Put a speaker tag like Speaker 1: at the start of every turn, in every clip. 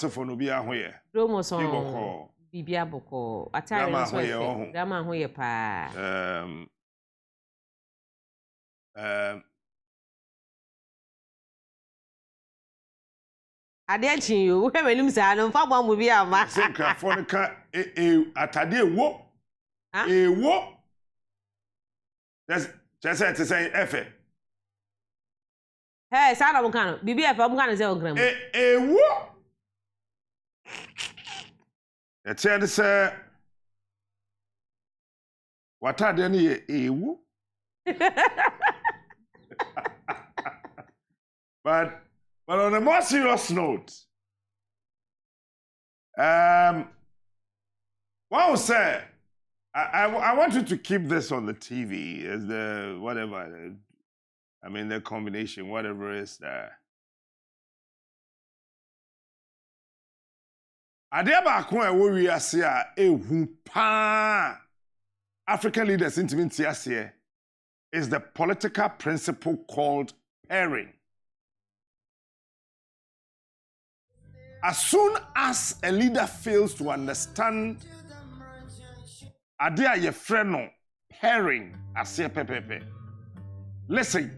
Speaker 1: asefo no bia ho ye
Speaker 2: Chromosome bibia boko atare no so efe grandma ho ye pa ade achi yo we menim sa no fa bwa mu bia ma
Speaker 1: se krafo no ka atade ewo ewo just say efe
Speaker 2: hey sa na mo kan bibia efe mo kan say o gram
Speaker 1: ewo Etienne say watade ne ye ewu but on a more serious note what was say I want you to keep this on the TV as the whatever I mean the combination whatever is there Ade ba ko e wo wiase a ehu pa African leaders intimate ase is the political principle called pairing. As soon as a leader fails to understand ade a ye friend no pairing ase pepepe. Listen,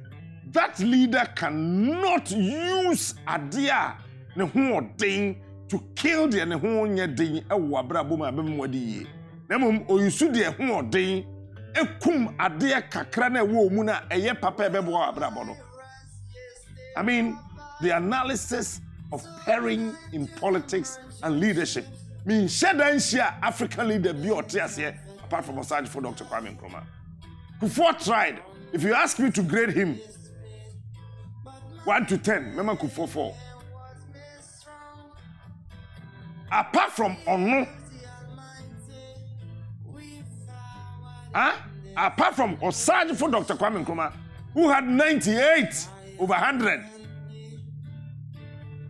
Speaker 1: that leader cannot use ade a ne ho odin to kill the ne ho nya din e wo abrabo ma bem wadi ye na mom oyusu de ho odin ekum ade kakra na wo mu na eye papa bebo abrabo no I mean the analysis of pairing in politics and leadership mean shedan share African leader bi otiase apart from Osage for Dr. Kwame Nkrumah Kufuor tried if you ask me to grade him 1 to 10 remember Kufuor 4 apart from Onu, apart from Osage for Dr. Kwame Nkrumah, who had 98 over 100,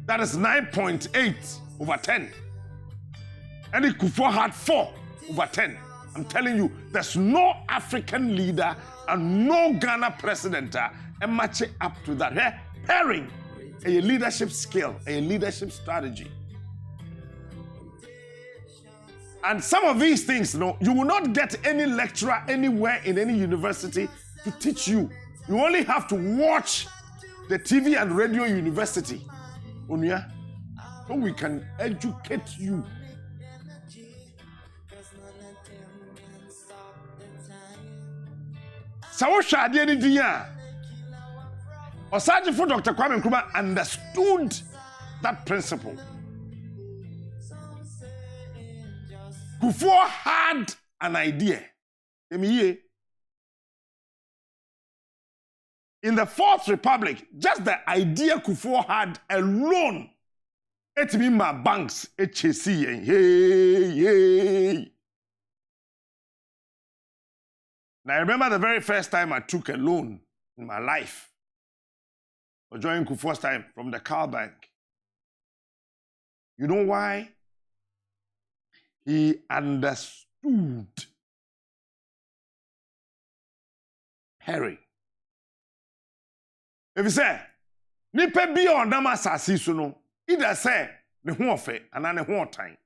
Speaker 1: that is 9.8 over 10. And Kufuor had 4 over 10. I'm telling you, there's no African leader and no Ghana president matching up to that. Pairing a leadership skill, a leadership strategy. And some of these things, you will not get any lecturer anywhere in any university to teach you. You only have to watch the TV and radio university. Onya, so we can educate you. So shadi any dia. Osage for Dr. Kwame Nkrumah understood that principle. Kufuor had an idea. In the Fourth Republic, just the idea Kufuor had alone, it mean my banks, HC, hey. Now I remember the very first time I took a loan in my life, or during Kufuor's time from the Car Bank. You know why? He understood pairing. If you say, nipa bi on dama asasi so no, either say ne ho ofe and ne ho time.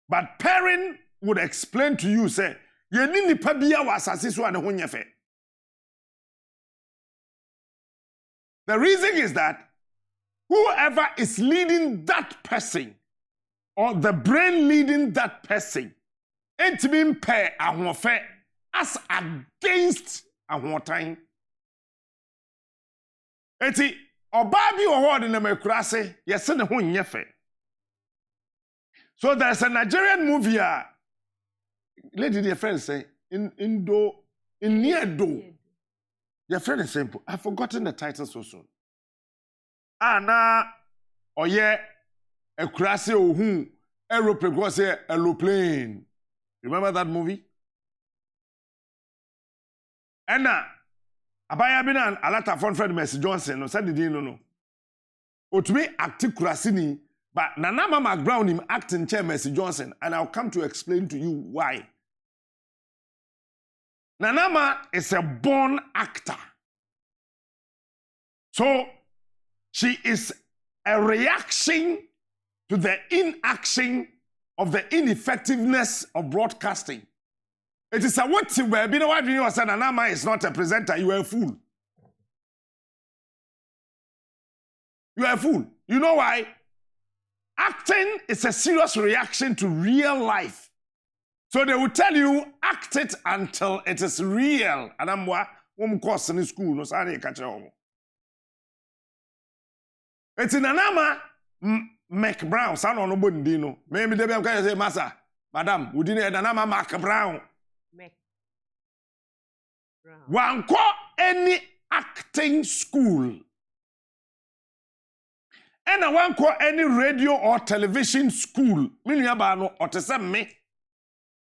Speaker 1: But pairing would explain to you say, ye ni nipa bi a wa asasi so ne ho nyefe. The reason is that whoever is leading that person or the brain leading that person ain't been pair ahofe as against ahotan. Eti oba bi wo ho de na makurase yese ne ho nyefe. So there's a Nigerian movie lady dear friend say in near do. Your friend is simple. I've forgotten the title so soon. Na oye ekurase ohun aeroplane go say aeroplane. Remember that movie? And abaya bi na alata phone friend Mercy Johnson no said didn't no. Otumi act kurase ni but Nana Mama Brown him acting chair Mercy Johnson and I'll come to explain to you why. Nanama is a born actor. So she is a reaction to the inaction of the ineffectiveness of broadcasting. It is a what where you know what you said Anama is not a presenter, you are a fool. You are a fool. You know why? Acting is a serious reaction to real life. So they will tell you, act it until it is real. And I'm what course in school, no sorry, catch home. It's in Anama Mac Brown, son on Bundino. Maybe they can say, Massa, Madam, we didn't Anama Mac Brown. One call any acting school. And I want call any radio or television school. Miniabano or to send me.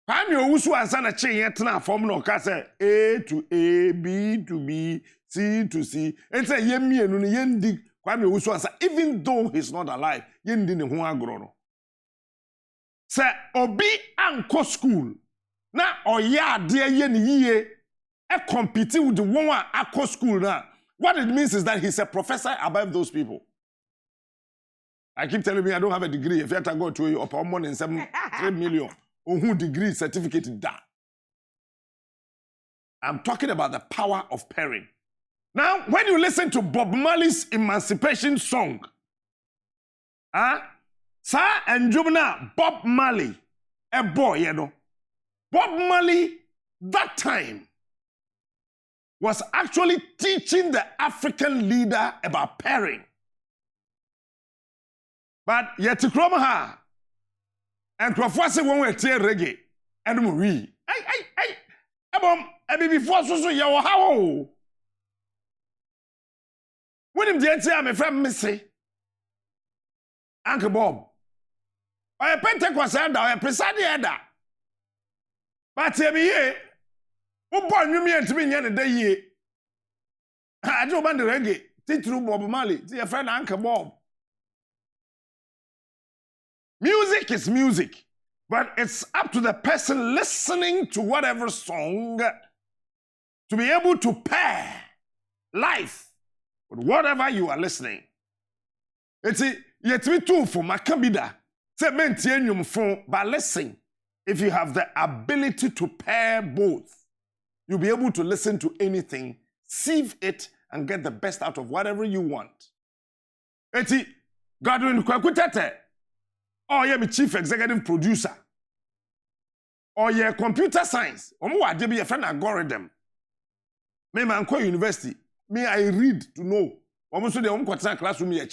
Speaker 1: I'm your usu and sana chain yet now from no case A to A, B to B, C to C. And say yemi and yendi kwame usu and even though he's not alive, yendi ne ho agro. Say obi anko school. Na oya dear yen ye compete with the one anko school now. What it means is that he's a professor above those people. I keep telling me I don't have a degree. If you have to go to you upon money in 3 million, who degree certificate in that? I'm talking about the power of pairing. Now, when you listen to Bob Marley's Emancipation song, Sir and Jubna, Bob Marley, a boy, you know. Bob Marley, that time, was actually teaching the African leader about pairing. But yet to Kromaha and Crofasi won't wear tear reggae and we. Before so yaw how. When him dear say I'm a friend Missy Uncle Bob. Or a Pentecost elder or a presiding elder. But tell me ye, who born you me and to me any day ye. I don't want the reggae. Teach through Bob Marley, see a friend Uncle Bob. Music is music, but it's up to the person listening to whatever song to be able to pair life with whatever you are listening. It's yet me too for Macabida. Say maintain phone, but listen. If you have the ability to pair both, you'll be able to listen to anything, sieve it, and get the best out of whatever you want. It's Godwin Kwakutete. Or you're chief executive producer. Or you're computer science. Or more, they be a friend algorithm. Me man go university. Me I read to know. Almost the classroom here.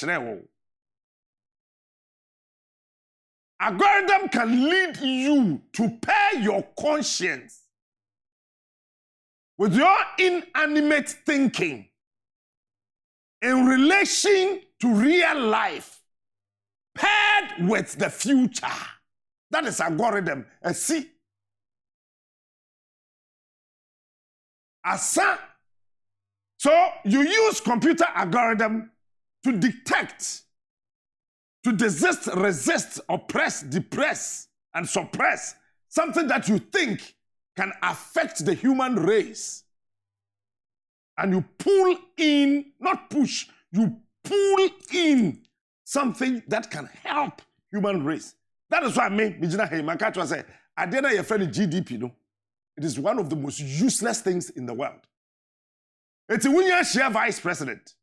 Speaker 1: Algorithm can lead you to pair your conscience with your inanimate thinking in relation to real life. Paired with the future. That is algorithm. And see. Asa. So you use computer algorithm to detect, to desist, resist, oppress, depress, and suppress something that you think can affect the human race. And you pull in, not push, you pull in something that can help human race. That is why I mean, my catch was say, I didn't your friend GDP, no. It is one of the most useless things in the world. It's a winner share vice president.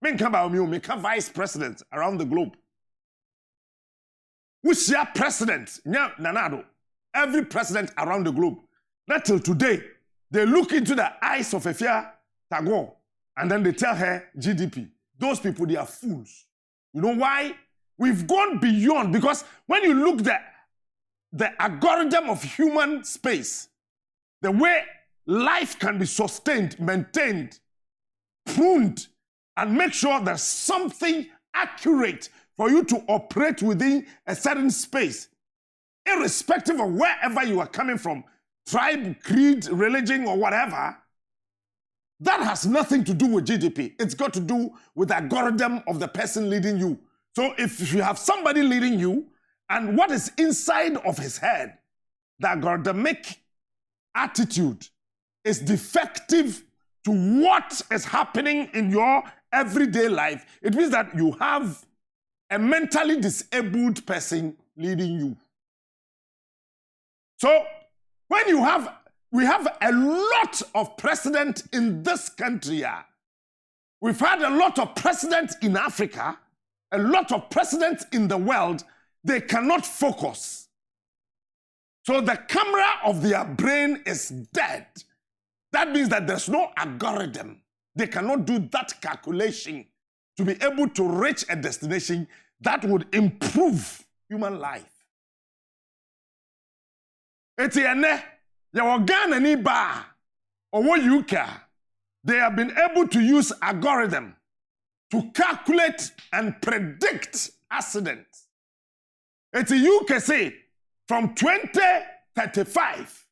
Speaker 1: Me come about me vice president around the globe. We share president, nanado. Every president around the globe. Not till today, they look into the eyes of Efia Tagore and then they tell her GDP. Those people, they are fools. You know why? We've gone beyond, because when you look at the algorithm of human space, the way life can be sustained, maintained, pruned, and make sure there's something accurate for you to operate within a certain space, irrespective of wherever you are coming from, tribe, creed, religion, or whatever, that has nothing to do with GDP. It's got to do with the algorithm of the person leading you. So if you have somebody leading you, and what is inside of his head, the algorithmic attitude is defective to what is happening in your everyday life, it means that you have a mentally disabled person leading you. So when we have a lot of presidents in this country. We've had a lot of presidents in Africa, a lot of presidents in the world. They cannot focus. So the camera of their brain is dead. That means that there's no algorithm. They cannot do that calculation to be able to reach a destination that would improve human life. Etienne, your Ghana ni ba, or UK, they have been able to use algorithm to calculate and predict accidents. It's UK say from 2035,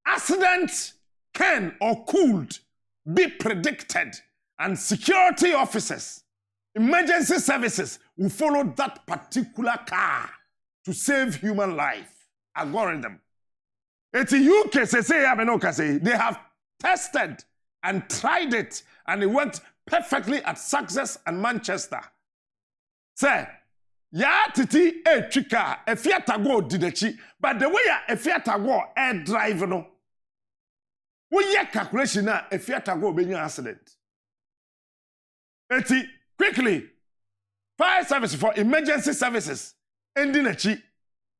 Speaker 1: accidents can or could be predicted, and security officers, emergency services will follow that particular car to save human life. Algorithm. It's UK say they have tested and tried it, and it went perfectly at Sussex and Manchester. Say, ya titi chika e Fiat go didechi, but the way a Fiat go air drive no. We calculation na a Fiat go be accident. Eti quickly, fire service for emergency services, ending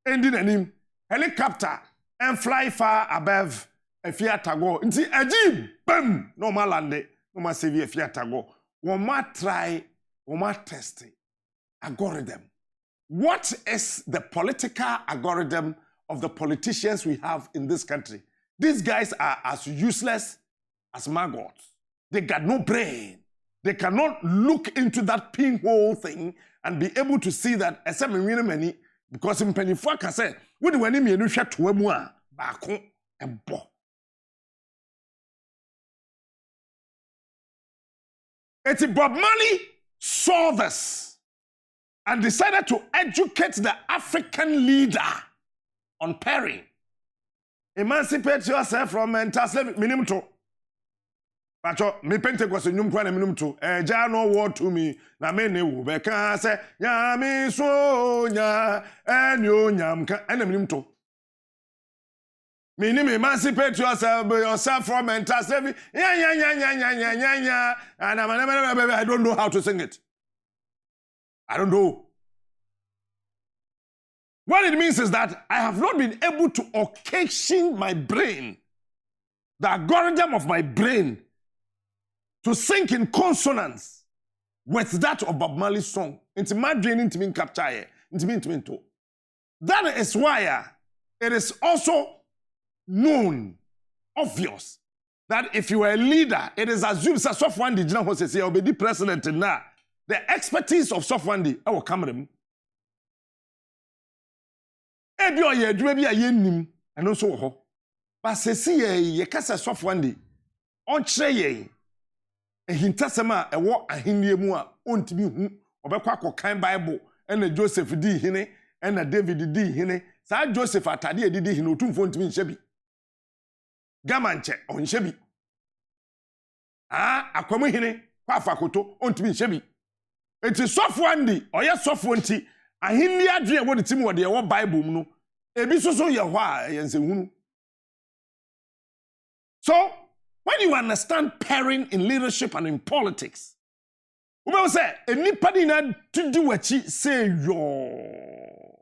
Speaker 1: anim, helicopter and fly far above a Fiat go. Nti aji bam no ma lande, no ma save a Fiat go. One ma try, one ma test algorithm. What is the political algorithm of the politicians we have in this country? These guys are as useless as maggots. They got no brain. They cannot look into that pinhole thing and be able to see that many, because in Pennyfua can say, what do any me share to a bako and bo? It's Bob Marley saw this and decided to educate the African leader on pairing. Emancipate yourself from mental slavery. Minimum to. Pacho, me Pentecost nyum kwa na minimum to. Eja no word to me. Na me ne wo be kan say nya mi so nya enyo nyam kan na minimum to. Minimum emancipate yourself from mental slavery. Yeah. And I don't know how to sing it. I don't know. What it means is that I have not been able to occasion my brain, the algorithm of my brain, to sync in consonance with that of Bob Marley's song. Into my brain, into me capture, into me. That is why it is also known, obvious, that if you are a leader, it is assumed that Sofwandi Jina Hose say, I'll be the president now. The expertise of Sofwandi, I will come to him. Ebi o ye adwuma bi a yennim eno so wo ho ba sesi ye kasa Sofwandi on kire ye ehintasem a ewo ahennie mu a ontimi hu obekwa kokan Bible ena Joseph di hene ena David di hene sa Joseph atade edidi hene otumfo ontimi nhye bi gamanche onhye bi akwamu hene kwa afakoto ontimi nhye bi enti Sofwandi oye sofo nti ahenni adwe wo de tim wo de wo Bible mu no ebi soso ye ho a yense hunu. So when you understand pairing in leadership and in politics, we will say anybody na to do what say yo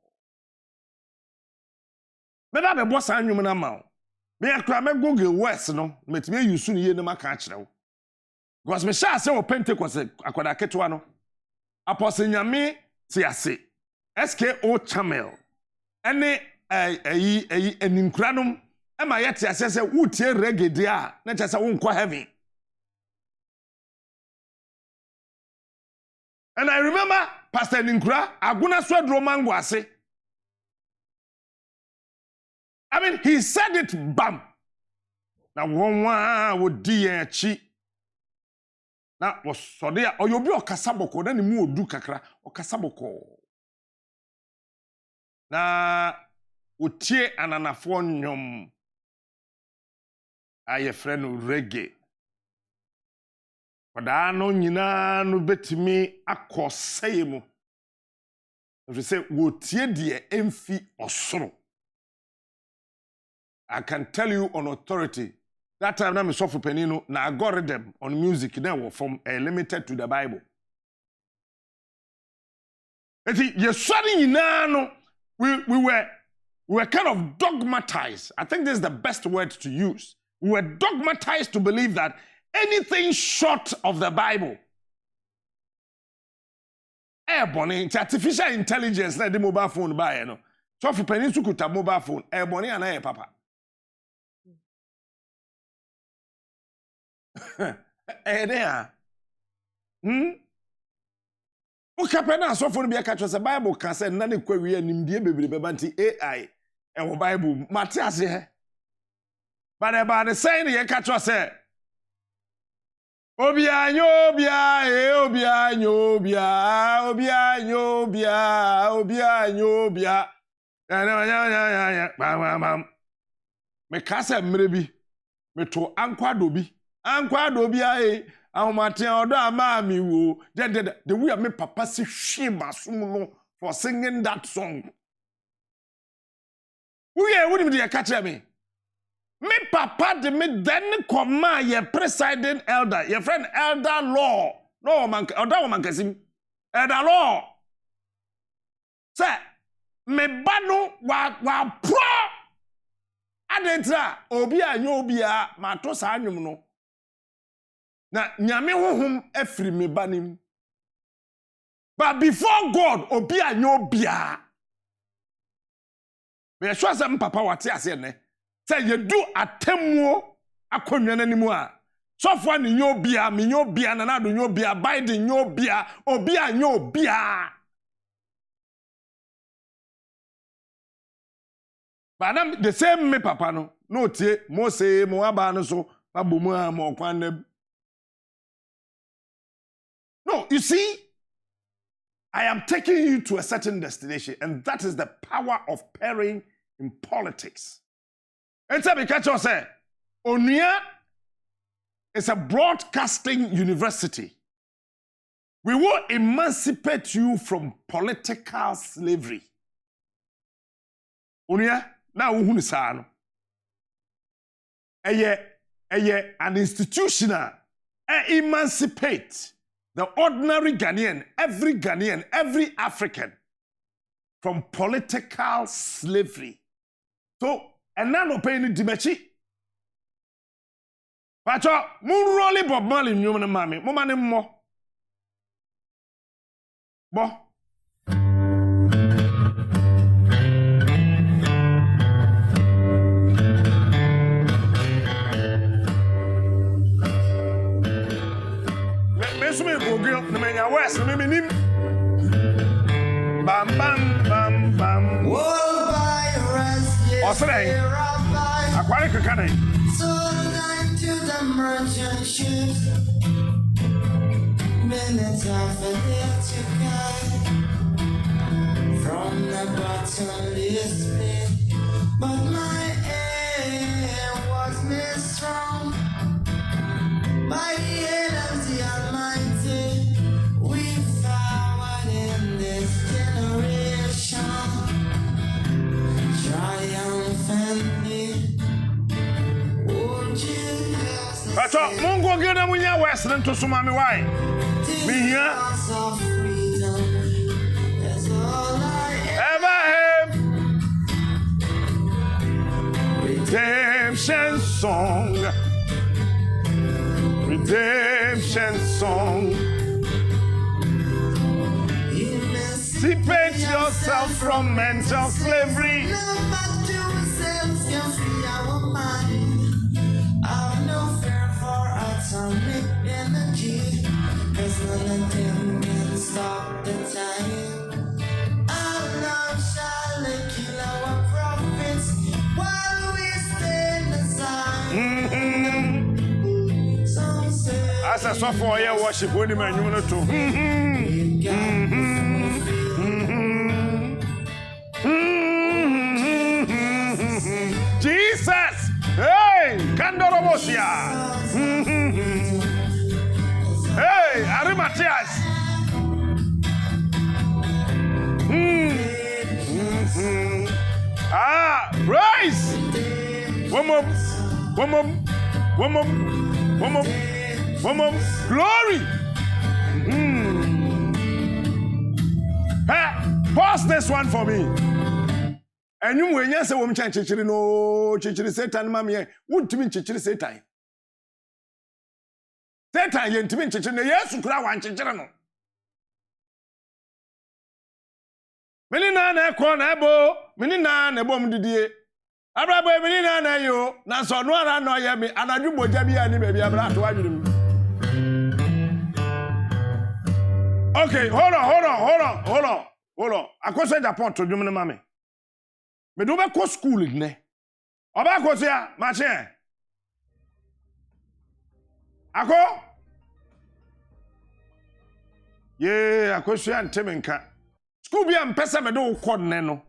Speaker 1: me da be boss anwum na ma me akra me Google West no metime use no ye no maka akire wo because me sha say o Pentecost akoda ketwa no apostle nyame ti ase SKO Chamel ene eninkranum ema yete ase se wutie reggae dia na chese wo nkwa heaven. And I remember Pastor Ninkra aguna so dromango ase. I mean, he said it bam. Na wonwa wo di echi. Na wo sode a oyobi okasaboko na ni mu odu kakra okasaboko. Na utie ananafo nyom aye freno reggae oda no nyina no betimi akoseye mu If you say, wotie die emfi osoro. I can tell you on authority, that time na me sofo penino na algorithm on music now from limited to the Bible. Eti yeswari nyina no we were kind of dogmatized. I think this is the best word to use. We were dogmatized to believe that anything short of the Bible, airborne, artificial intelligence, like the mobile phone buy, no. So for penny to kuta mobile phone, airborne and air papa. Eh there. Ukapena so phone be catch us Bible can say na ne kwawi animdie bebrebe banti AI e wo Bible Matthias he. But about the saying ye catch us say Obia nyobia obia nyobia obia nyobia obia nyobia ya bam me kasa mrebi me to ankwado bi bia ahomaten odo amami wo the way me papa si hwema sum no for singing that song we wouldn't be catch me papa de me then come ye presiding elder your friend elder law no man oda man kasim elder law say me ba no wa pro adentra obi anyo obi a mato sa anwum no na nyame honhom afiri me banim. But before God obi anyo bia me sure say papa wate ase ne say ye do atemmuo akonwa nanimu a sofo ani nyo bia me nyo bia na na do nyo bia Biden nyo bia obi anyo bia. But the same me papa no tie mo say mo aba no so babomu a mo kwan. No, you see, I am taking you to a certain destination, and that is the power of pairing in politics. And so, because you say, Onia is a broadcasting university. We will emancipate you from political slavery. Onia, now who is an institutional emancipate the ordinary Ghanaian, every African from political slavery. So, and now no paying dimechi. Pacho, mun rolly Bob Marley nyumana mami, mo mane mo. Bo. West, bam bam bam bam. Aquatic canning. So to the merchant ships. Minutes of to from the bottomless pit. But my aim was misstrong. By the end of the Almighty. Pacho, Mungo gina munya West to sumami why? Me here. Ever have redemption song. Redemption song. Emancipate yourself from mental slavery. Atomic energy, cause none of them can stop the time. Our love shall kill our prophets while we stand aside. Some say, as a software, you worship when you man, Jesus! Hey! Kandorobosia! Hey, Arimatheus. Praise. Woman. Glory. Pause this one for me. And you when you say woman chichiri no chichiri Satan mami won't mean chichiri Satan. Satan yentimi chichiri ne Yesu kura wan chichiri no. Mini na ekọ na ebo, mini na ebo mdidie. Abrabo mini na yo, na so no ara no ye me anadwu boja bia ni bia abra to adwurum. Okay, hold on. Akoso Japan to dwum ne mame. Me do be ko school ne. Oba ko sia, ma che. Ako? Ye, akoso ya ntemenka. School be am pesa me do ko ne no.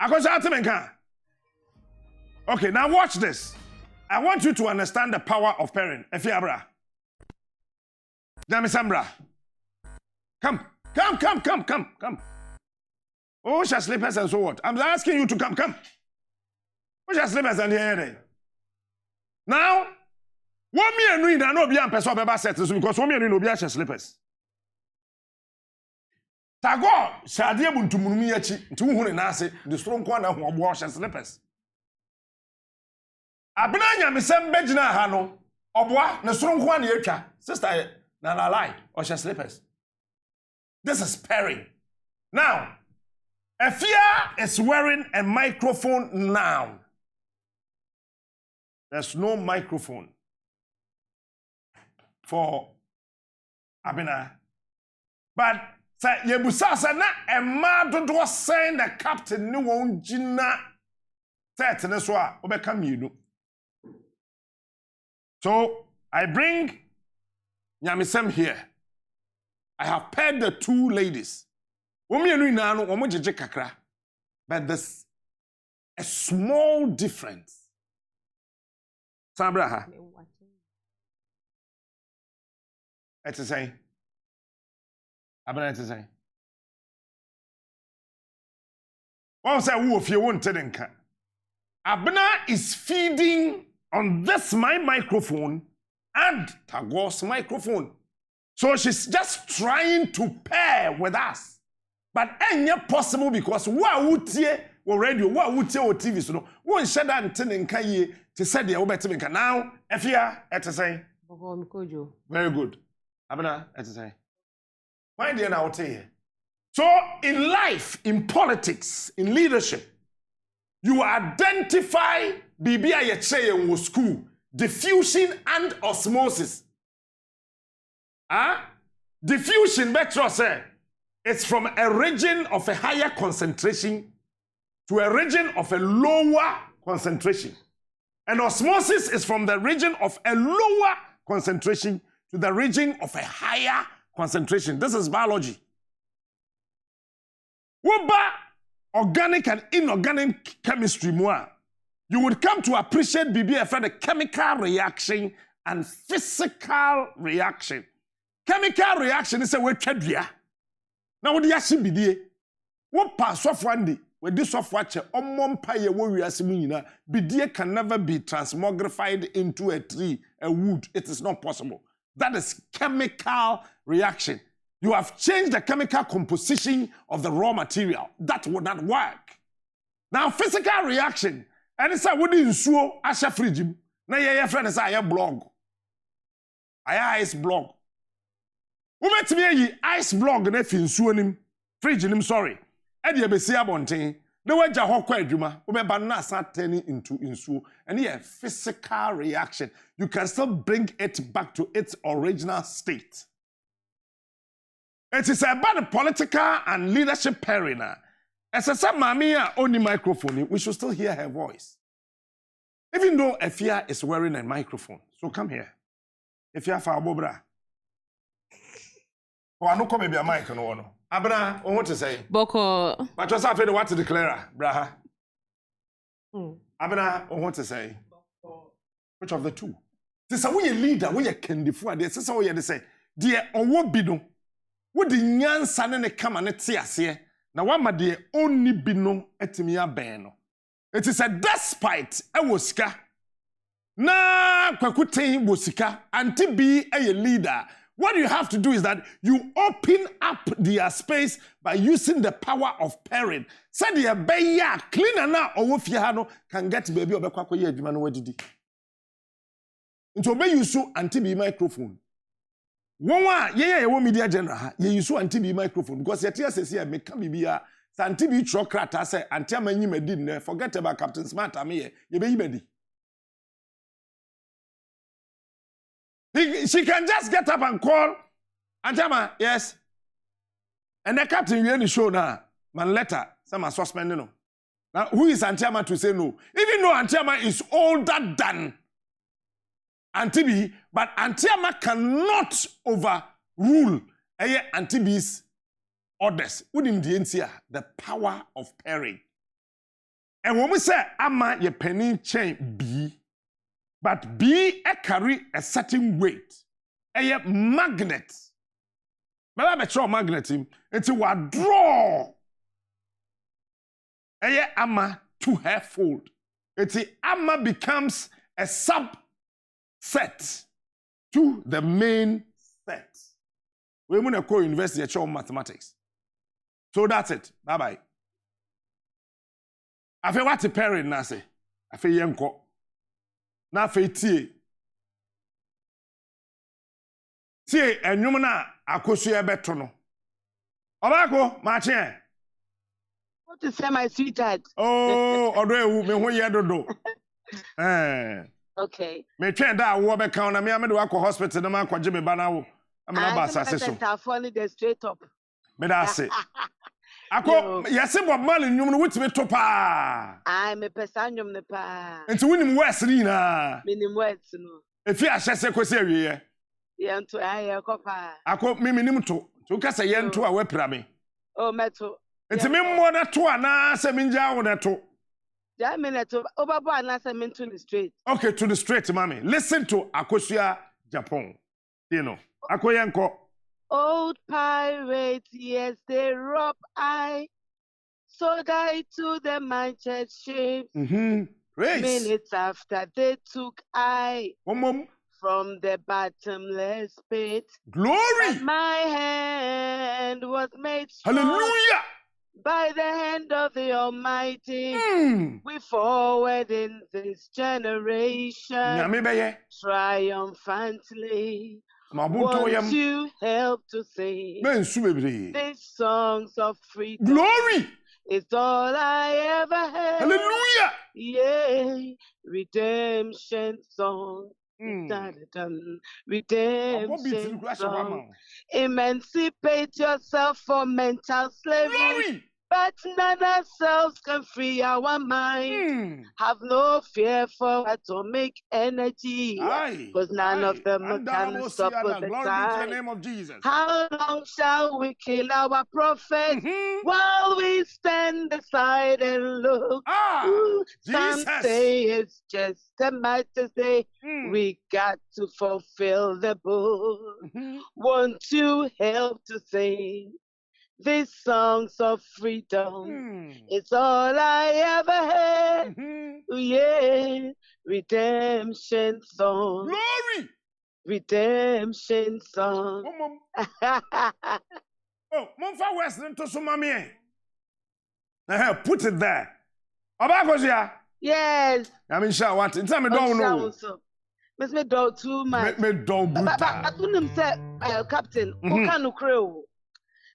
Speaker 1: Akoso ntemenka. Okay, now watch this. I want you to understand the power of parent. Efiabra. Sambra. Come. Oh, shall sleepers and so what? I'm asking you to come. Oh, shall sleepers and here. Now, one me and read, I know beyond person of settles because one me and no be shall sleepers. Tago, Sadia Buntumuniachi, 200 nasi, the strong corner who wash and slippers. Abnanya, Miss Bejina Hano, Obwa, the strong one yeka, sister. Na lie or shall slippers. This is pairing. Now, Efia is wearing a microphone now. There's no microphone for Abina. But say Yebusa na a mad do saying the captain no won't jina tetneswa obekam you. So I bring Nyamisem here. I have paired the two ladies. But there's a small difference. Sabraha. It's the same. Abana, it's the same. One say, who if you won't tell them? Abana is feeding on this my microphone and Tagor's microphone. So she's just trying to pair with us. But ain't possible because what would you radio, what would you TV so one shut down and Kaye to say the Obetimika now, Efia, at the same. Very good. Abana, at the same. My dear, now tell you. So in life, in politics, in leadership, you identify BBI Yeche school. Diffusion and osmosis. Diffusion, Metro say, it's from a region of a higher concentration to a region of a lower concentration. And osmosis is from the region of a lower concentration to the region of a higher concentration. This is biology. What organic and inorganic chemistry more? You would come to appreciate BBF for the chemical reaction and physical reaction. Chemical reaction is a word chadria. Now what do you see BDA? What pass off one day with this software paye we are seeing BDA can never be transmogrified into a tree, a wood. It is not possible. That is chemical reaction. You have changed the chemical composition of the raw material. That would not work. Now physical reaction. And it's a woody in suo asha fridge. Na ye friend is a blog. Ice blog. Who met me ice blog na fin suo nim fridge nim sorry. E de be see abonten. Na waja hokwa adwuma. Wo be ba na sa turning into insuo. And here physical reaction. You can still bring it back to its original state. It is about the political and leadership pairing. As I said, Mamia only microphone, we should still hear her voice. Even though Efia is wearing a microphone. So come here. Efia fa abobra. Oh, I know come be a mic no. Abra, what to say?
Speaker 2: Boko.
Speaker 1: But just after what to declare, braha. Abra, what to say? Which of the two? This is a way leader, we can for this. This is how you say, dear, or what be no? What the nyan son and come and see us here. na wama de onni bi no etimi abɛn no. It is a despite sika. Na kwakuten wo sika anti be a leader. What you have to do is that you open up their space by using the power of pairing. Said the beya cleaner na owo fie ha no can get baby obekwa koye adwuma no wadidi. Nti obe use anti be microphone. Wonwa ye wo media general ha ye use anti be microphone because ye tia sese make bibia anti be trokrata say anti amanyi madi ne forget about Captain Smart ame ye be yimadi. She can just get up and call Antiama, yes. And the captain will show now. Man letter, some are suspending no. Now, who is Antiama to say no? Even though Antiama is older than Antibi, but Antiama cannot overrule Antibi's orders. Wouldn't the power of pairing. And when we say Ama ye penny chain B, but B carry a certain weight. A magnet. Maybe a magnet it's a draw. A ama to her fold. It's ama becomes a subset to the main set. We're going to go university at mathematics. So that's it. Bye bye. I feel what a parent na say. I feel young. Na fetie tie enwum na akosu ebeto no obako ma che
Speaker 3: what to say my sweetheart
Speaker 1: odo ewu me ho ye dodo
Speaker 3: okay
Speaker 1: me twen da wo be kan na me amede wa ko hospital na ma kwaje me ba na wo amena ba asase so
Speaker 3: falling the straight up
Speaker 1: me da say ako yesi Bob Marley nwum no wutime to pa
Speaker 3: me pesa nwum ne pa
Speaker 1: enti wunim west ni na
Speaker 3: minim west no
Speaker 1: efi ahyese kosi awie
Speaker 3: ye nto aye ko pa
Speaker 1: ako minim to kasa ye nto a wapira me
Speaker 3: meto
Speaker 1: enti me mo na to ana se minja wo na to
Speaker 3: ja me na to obabo ana se min to the straight
Speaker 1: okay to the straight mommy listen to Akosua Japan you know akoyenko.
Speaker 3: Old pirates, yes, they rob I. So die to the mindset ships.
Speaker 1: Praise.
Speaker 3: Minutes after they took I from the bottomless pit.
Speaker 1: Glory.
Speaker 3: But my hand was made strong.
Speaker 1: Hallelujah.
Speaker 3: By the hand of the Almighty. We forward in this generation. Triumphantly. Want you help to sing these songs of freedom.
Speaker 1: Glory.
Speaker 3: It's all I ever had.
Speaker 1: Hallelujah.
Speaker 3: Yeah. Redemption song. Redemption song. Emancipate yourself from mental slavery.
Speaker 1: Glory.
Speaker 3: But none ourselves can free our mind. Have no fear for atomic energy. Because none of them can stop us.
Speaker 1: Glory to the name of Jesus.
Speaker 3: How long shall we kill our prophets while we stand aside and look? Some say it's just a matter say we got to fulfill the book. Want you help to sing these songs of freedom? It's all I ever had. Yeah, redemption song.
Speaker 1: Glory.
Speaker 3: Redemption song.
Speaker 1: Oh, Monfa Western to Sumami. Put it there. Abakosia.
Speaker 3: Yes.
Speaker 1: I mean, sure, what? Tell me, don't know.
Speaker 3: Miss me don't too much.
Speaker 1: Me don't brutal.
Speaker 3: But when say, Captain, who can no crow?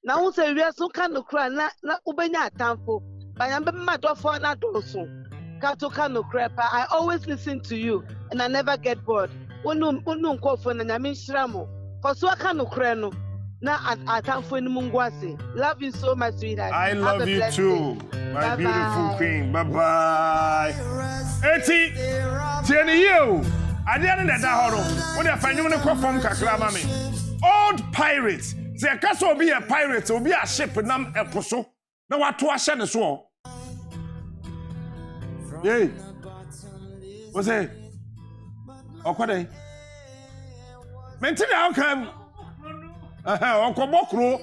Speaker 3: Now who say we are so can no cry na ubenya atamfo. But I'm my door for na doso. Kato can no cry. I always listen to you and I never get bored. Unu call for na nyame shramo. Cause what can no cry no. Na atamfo ni mungwase. Love you so much, sweetheart.
Speaker 1: I love you too, my beautiful queen. Bye bye. Eti, tieni you. Ade ane na da horo. Wo de afanyum ne kwafom kakra ma me. Old pirates. Say kaso obi a pirate, obi a ship nam eposo. Na wato ahye ne so. Yey. Wo say? Okwade. Mentini how come? Okobokro.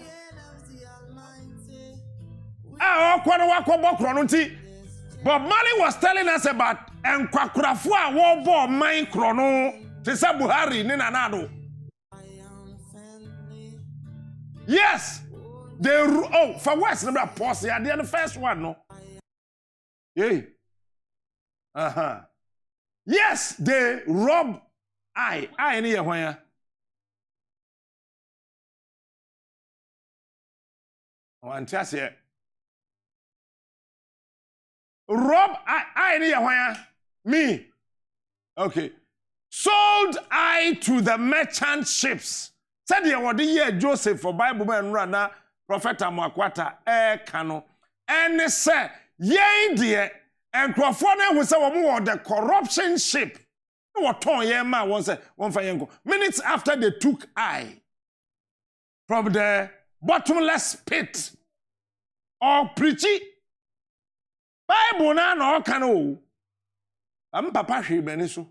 Speaker 1: Bob Marley was telling us about enkwakurafo a wo bo man krono te se Buhari ni nanado. Yes, they for West never pause here. They are the first one, no. Yeah. Yes, they rob I any here. One chance here. Rob I any here. Me. Okay. Sold I to the merchant ships. Said ye wodi ye Joseph for Bible man rana prophet Amakwata kano. And say ye dear enkrofo na hu say wo mo the corruption ship. What ton ye ma won say won fa yenko. Minutes after they took I from the bottomless pit or preachy Bible na no kan o. Am papa hwe bani so.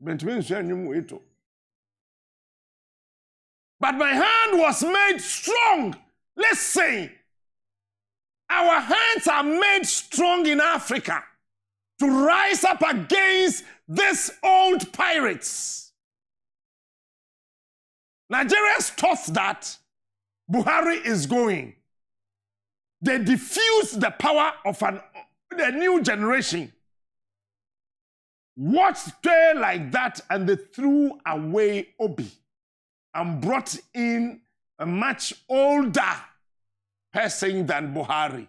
Speaker 1: Bentimi nso anyum weto. But my hand was made strong. Listen. Our hands are made strong in Africa to rise up against these old pirates. Nigerians thought that Buhari is going. They diffused the power of a new generation. Watched stay like that, and they threw away Obi and brought in a much older person than Buhari.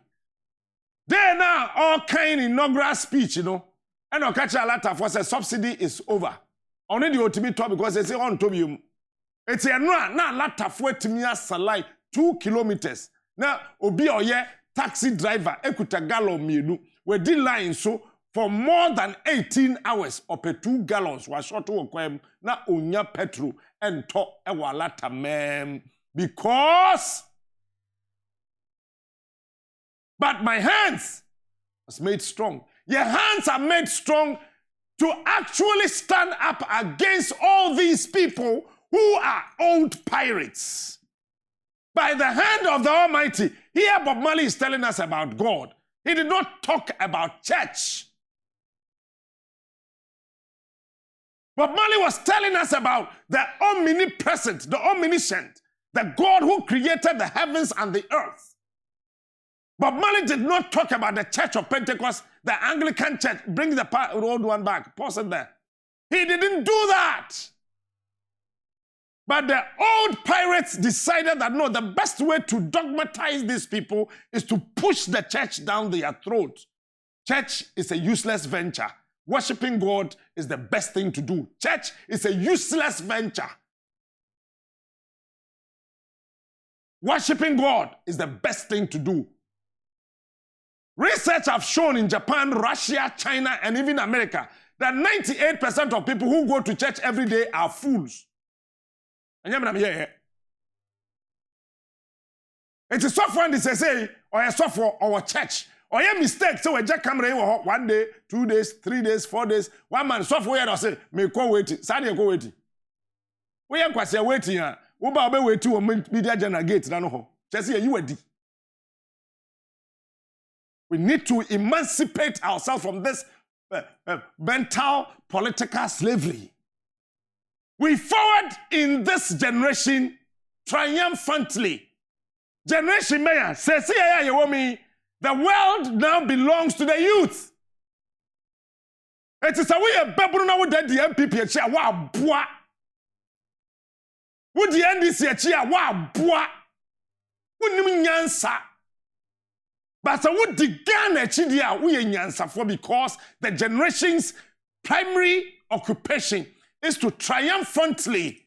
Speaker 1: They now all kind inaugural speech, you know, and I'll catch a lot of us. Subsidy is over. Only the ultimate top because they say on to you. It's a now lot of way to me as a line 2 kilometers. Now, Obi or ye taxi driver, ekuta gallon mienu, we did line so for more than 18 hours or per 2 gallons was short to kwem na onya petrol and to e walata mem because but my hands was made strong. Your hands are made strong to actually stand up against all these people who are old pirates. By the hand of the Almighty, here Bob Marley is telling us about God. He did not talk about church. Bob Marley was telling us about the omnipresent, the omniscient, the God who created the heavens and the earth. Bob Marley did not talk about the Church of Pentecost, the Anglican Church. Bring the old one back. Pause it there. He didn't do that. But the old pirates decided that no, the best way to dogmatize these people is to push the church down their throat. Church is a useless venture. Worshipping God is the best thing to do. Church is a useless venture. Worshipping God is the best thing to do. Research have shown in Japan, Russia, China, and even America that 98% of people who go to church every day are fools. And it is software they say, or a software or a church. Or a mistake, so a jack camera 1 day, 2 days, 3 days, 4 days, 1 month, software or say, may go waiting, Sadia go waiting. We are quite waiting, Uba be waiting or media general gate, no, just here you are. We need to emancipate ourselves from this mental political slavery. We forward in this generation triumphantly. Generation Mayor says, the world now belongs to the youth. It is a way of Babuna with the MPP chair. Wow, boy. Would the NDC chair? Wow, boy. Wouldn't mean answer. But I would the Ghana Chidia we answer for because the generation's primary occupation is to triumphantly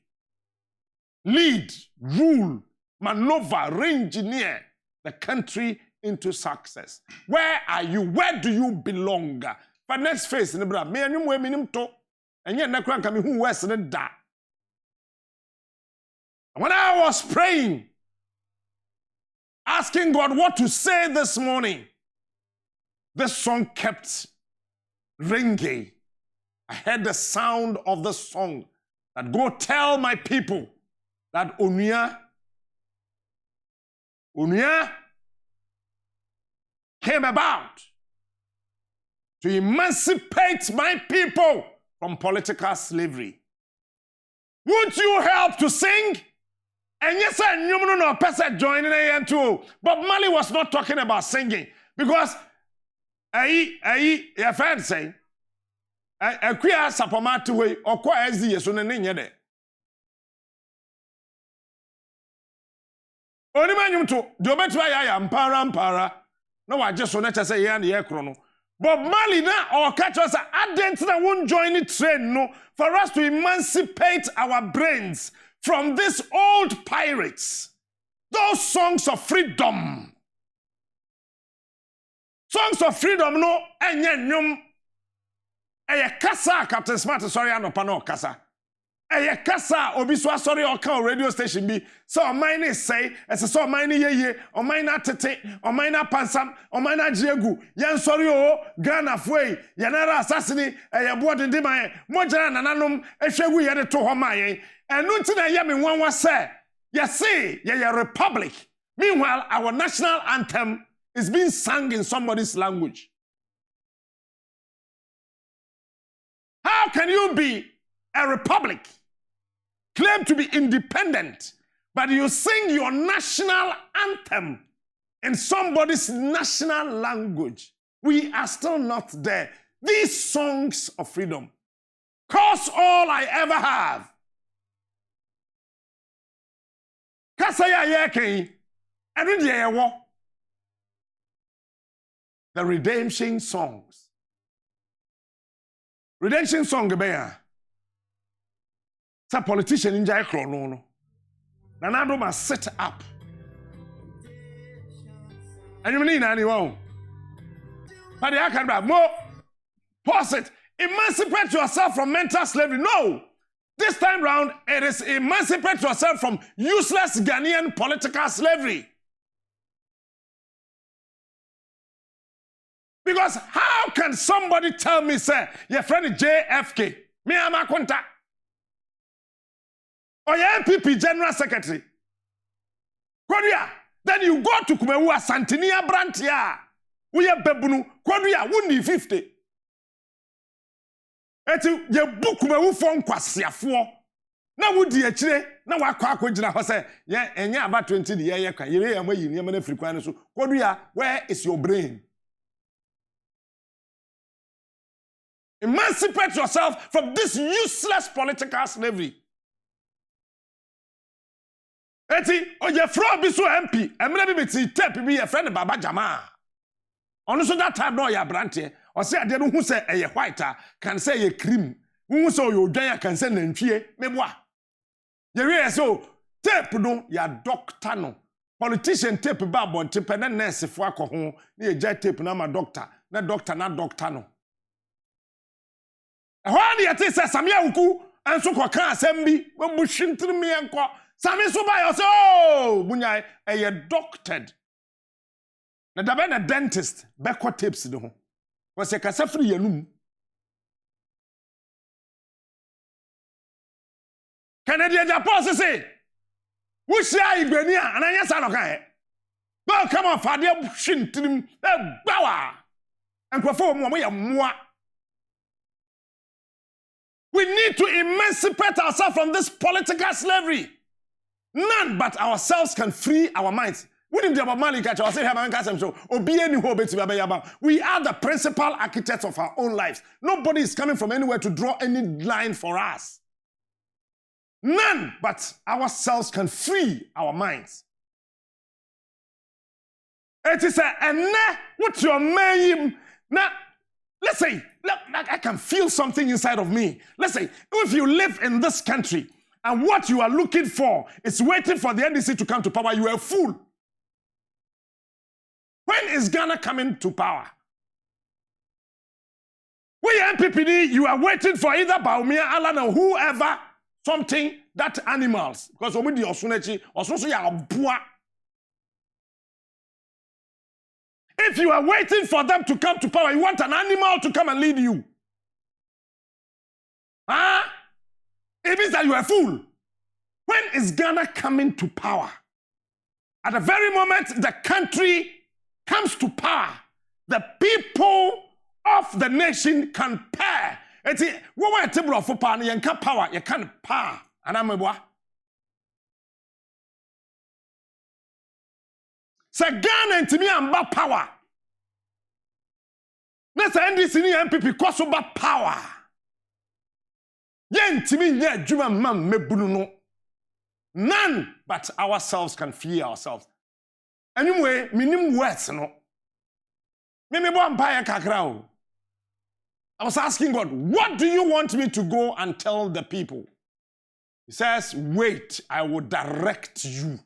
Speaker 1: lead, rule, maneuver, re-engineer the country into success. Where are you? Where do you belong? For next phase, me and you minim to, and yet na kran kami who west in da. When I was praying, asking God what to say this morning, this song kept ringing. I heard the sound of the song that go tell my people that Unia, came about to emancipate my people from political slavery. Would you help to sing? And yes, I knew no person joining in too. But Marley was not talking about singing because your friend say, a queer sapomatu way or quite as the yesun and yede. Only man to do better. I am para. No, I just want to say, yeah, the chrono. But Marley now or catch us that won't join the train, no, for us to emancipate our brains from these old pirates. Those songs of freedom. Songs of freedom, no, and yet, kasa, Captain Smart, sorry, I no pano kasa. Kasa, obiswa, sorry, or call radio station be. So mine say, as a so mine ye, or mine tete, or mine pansam, or mine jiegu, yan sorry, Ghana fway, yanara assassini, board in Dima, Mojan and Anum, shegu yade to homaye, and Nutina Yami one was say, say, ya republic. Meanwhile, our national anthem is being sung in somebody's language. How can you be a republic, claim to be independent, but you sing your national anthem in somebody's national language? We are still not there. These songs of freedom cost all I ever have. Kasaya yeke, and the redemption songs. Redemption song beya. Some politician in Jai Chrono. Nanado must set up. And you mean anyone? But I can have more. Pause it. Emancipate yourself from mental slavery. No. This time round, it is emancipate yourself from useless Ghanaian political slavery. Because how can somebody tell me, say, your friend JFK, me am a contact, or your MPP General Secretary, Korea, then you go to Kumewa Santinia Brantia, we are Bebunu, Korea, Wundi 50. Eti ye book Kumewu phone kwasia for. Na wudi echire, na wakwa akojina ho say, ye enya about 20 the year kan, ye am yi ni am na frikwan so. Korea, where is your brain? Emancipate yourself from this useless political slavery. Eti, oye fro bi so MP, emre bi beti tape bi ye friend Baba Jama. Ono so that time no ya brante, o say ade no hu say eye white can say ye cream. Hu so yo dwan can say nantwie, meboa. Ye we so tape no ya doctor no. Politician tape ba bon tape na nurse fo akoho, na ye ja tape na ma doctor na doctor no. When you say Samia Uku and so can assembly, when Bushin to me and call Sami Subay, oh, Bunyai, a doctored. The Dabana dentist, backward tips, no. Was a Casafri Yanum. Canadian Japan say, who shall I be near? And I guess I don't care. Well, come on, Fadia Bushin to him, Bower, and perform one way of moi. We need to emancipate ourselves from this political slavery. None but ourselves can free our minds. We are the principal architects of our own lives. Nobody is coming from anywhere to draw any line for us. None but ourselves can free our minds. It is what your name now. Let's say, I can feel something inside of me. Let's say, if you live in this country and what you are looking for is waiting for the NDC to come to power, you are a fool. When is Ghana coming to power? We MPPD, you are waiting for either Baumia, Alan, or whoever, something, that animals. Because we the Osunechi, Osunechi are bois. If you are waiting for them to come to power, you want an animal to come and lead you. Huh? It means that you are a fool. When is Ghana coming to power? At the very moment the country comes to power, the people of the nation can pair. Eti wo wa tebro fo pa na yenka power, ye kan pa anamebwa. Sa Ghana ntimi amba power. Na sa NDC ni MPP kwaso ba power. Ye ntimi nya adwuma mam mebunu no. None but ourselves can fear ourselves. Anyway, minim words no. Me bo empire kakra o. I was asking God, what do you want me to go and tell the people? He says, wait, I will direct you.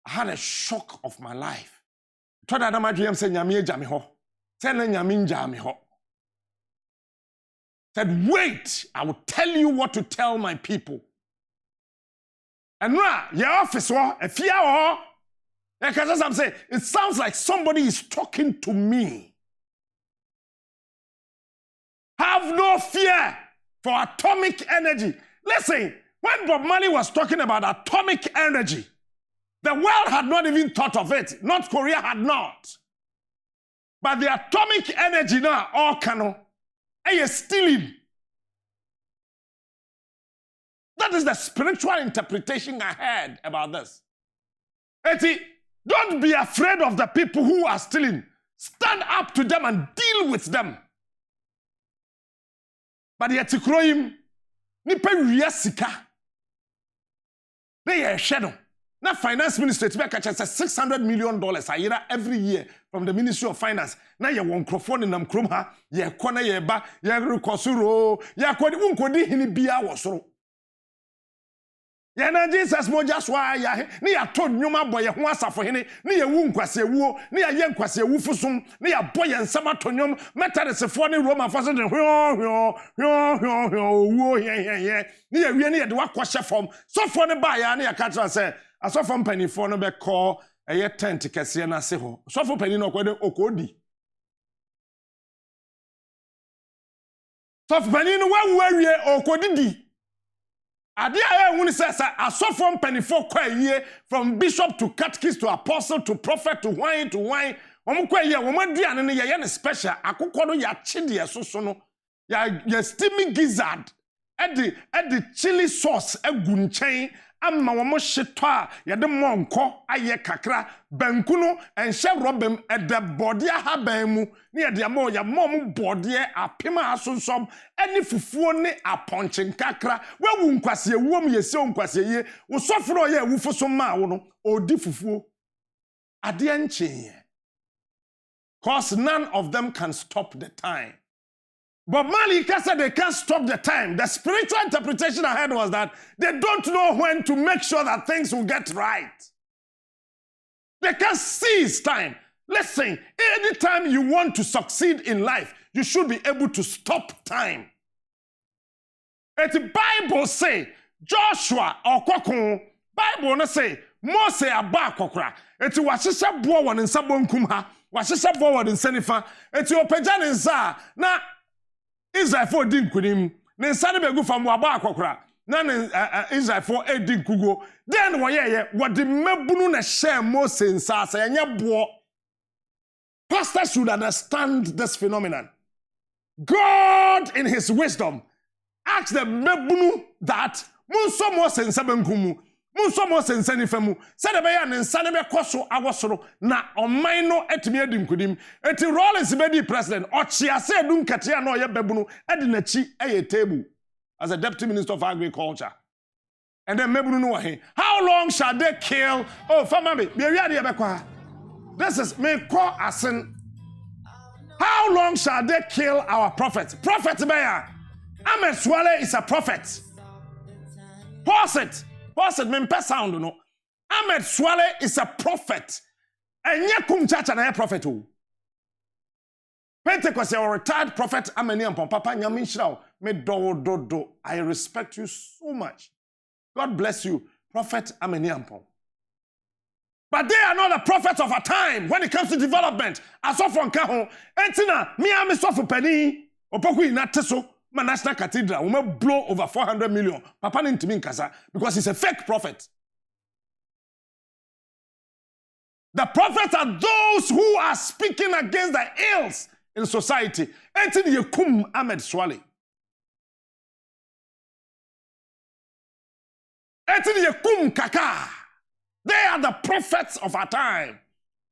Speaker 1: I had a shock of my life. Said, wait, I will tell you what to tell my people. And now, your office, if you are, I'm saying, it sounds like somebody is talking to me. Have no fear for atomic energy. Listen, when Bob Marley was talking about atomic energy, the world had not even thought of it. North Korea had not. But the atomic energy now, all canon, is stealing. That is the spiritual interpretation I heard about this. Eti, don't be afraid of the people who are stealing. Stand up to them and deal with them. But yet tikroim nipa wiya sika. They are shadow. Now finance minister to make $600 million a year every year from the Ministry of Finance. Now you want microphone in krom ha, ye kona ye ba, ye rekosuro, ye kwadi unkodi hini biya wasoro. Ye na Jesus mo just why ya ni ya to nyoma boy ho asafo hene ni ya wu nkwase wuo ni ya ye nkwase wu fusum ni ya boy nsama to nyom metaresefo ni Roman faso de wuo ye ni ya wie ni ya de wakɔhye fam sofo ne ba ya ni ya ka tra say asofo mpanifo no be call eye tent kese na se ho sofo pani no kwade okodi sofo pani no wawu awie okodi di ade aye hunu say asofo mpanifo kwa yie from bishop to catechist to apostle to prophet to wine omukwa yie womaduane no ye ne special akokɔ no ya chide soso no ya steaming gizzard edi chili sauce agu nkyɛn amma wo mo hyeto a ye de monko aye kakra banku no enhye robem ede bode ahaban mu ne ye de ama ya mom bode apema asonsom ani fufuo ne aponche kakra wawu nkwase ewuom ye se nkwase ye wo sofro ye awufo so ma wo no odi fufuo ade enche cause none of them can stop the time. But Marley said they can't stop the time. The spiritual interpretation I had was that they don't know when to make sure that things will get right. They can't seize time. Listen, anytime you want to succeed in life, you should be able to stop time. The Bible say, Joshua or Kwakun, Bible no say, Mose aba kokra. Eti wasese bo won nsa bonkum ha, wasese bo won nsa nifa. Eti opagya ne nsa na Israel for din kunim. Ne nsa ne begu fam aba kokra. Na ne Israel for edin kugo. Then woyeye wodi mabunu na share Mose nsa sa yenye bo. Pastors should understand this phenomenon. God in his wisdom asked the mabunu that munso Mose nsa benkumu. Munso mo sensani famu said be ya ne nsane be koso awosoro na oman no etimi adi nkudim eti Rollins be di president ochiase edu nkete na oye babunu edi nachi eye table as a deputy minister of agriculture and then mebunu no he how long shall they kill farmer me wi ade be kwa this is me call asin how long shall they kill our prophet be ya Ahmed Swale is a prophet pause it mempe sound no. Ahmed Swale is a prophet. Enye kum chacha na prophet o. Pentecost a retired prophet amani ampon papa nyame nhyira me do. I respect you so much. God bless you, prophet amani ampon. But they are not the prophets of a time when it comes to development. Asofo nka ho. Entina me am sofo pani opoku ina teso. My National Cathedral will blow over 400 million. Papa Ntimi Nkasa because he's a fake prophet. The prophets are those who are speaking against the ills in society. Enti ni yekum Ahmed Swale. Enti ni yekum Kaka. They are the prophets of our time.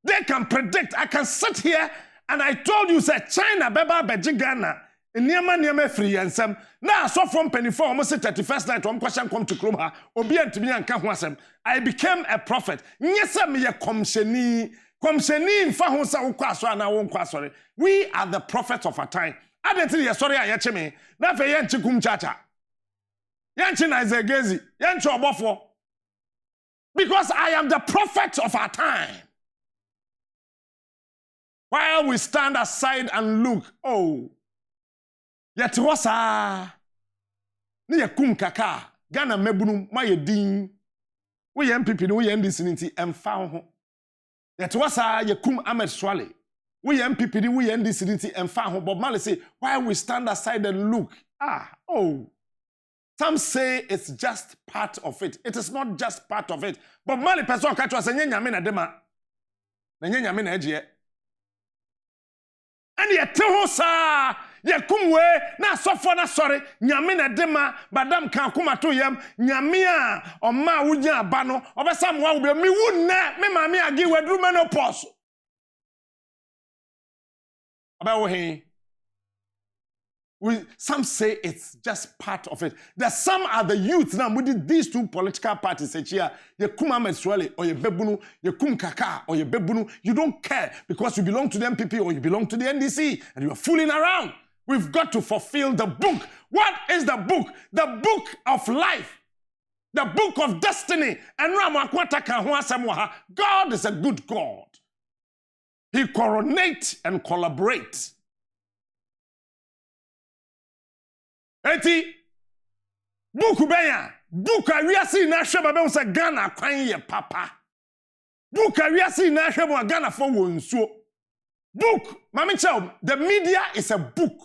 Speaker 1: They can predict. I can sit here and I told you, say, China, Beba, Beji, Ghana, Niama free and some. Now, so from penny for almost 31st night, one question come to Krumha, Obian to me and Kahwasem. I became a prophet. Nyesa me ya komsheni in Fahonsa Ukwaswa na Wonkwasore. We are the prophets of our time. I didn't tell you, sorry, I yacheme. Na fe yanchi kumchacha. Yanchi na izegezi. Yanchi obofo. Because I am the prophet of our time. While we stand aside and look, oh, yet was ni kum kaka, Ghana mebunu, my din, we MPP, we NDC, and found home. Yet was kum Ahmed Swale, we MPP, we NDC, and found home. Bob Marley say, while we stand aside and look, some say it's just part of it. It is not just part of it. But Marley person catch us and nyame dema. Na nyame na eje. And ye te ho sa ye kumwe na sofo na sori nyame na dema badam kan kuma to yam nyame a oma wunya aba no obesa mo wo mi wunna me ma me agi wadru menopause. Aba wo he. Some say it's just part of it. Some are the youth now with these two political parties. Here, you kum Ahmed Swale or you bebunu, you kum Kaka or you bebunu. You don't care because you belong to the MPP or you belong to the NDC and you are fooling around. We've got to fulfill the book. What is the book? The book of life. The book of destiny. And God is a good God. He coronates and collaborates. Eti buku benya buka wiase na hwe babe unsa Ghana kwan ye papa buka wiase na hwe mo Ghana fo wonsuo book mama chao the media is a book.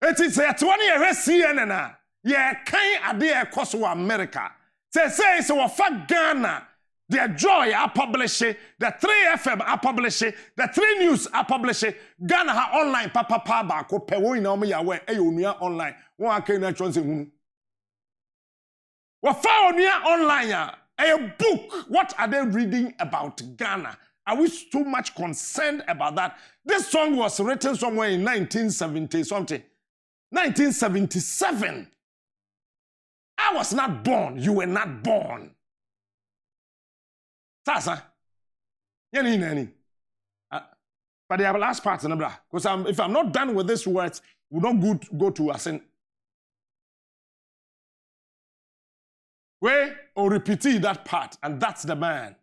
Speaker 1: Eti say atwani ye CNN na ye kan ade e koso America say we fa Ghana. The Joy are publishing, the 3FM are publishing, the 3 News are publishing. Ghana ha online papa ba ko pe wo ina omo yawe e onua online. Won aka na chonse hunu. Wa fa onua online a book. What are they reading about Ghana? Are we too much concerned about that? This song was written somewhere in 1970 something. 1977. I was not born. You were not born. Sasa, nani. But the last part, because if I'm not done with this words, we don't go to a sin. Where or repeat that part, and that's the man.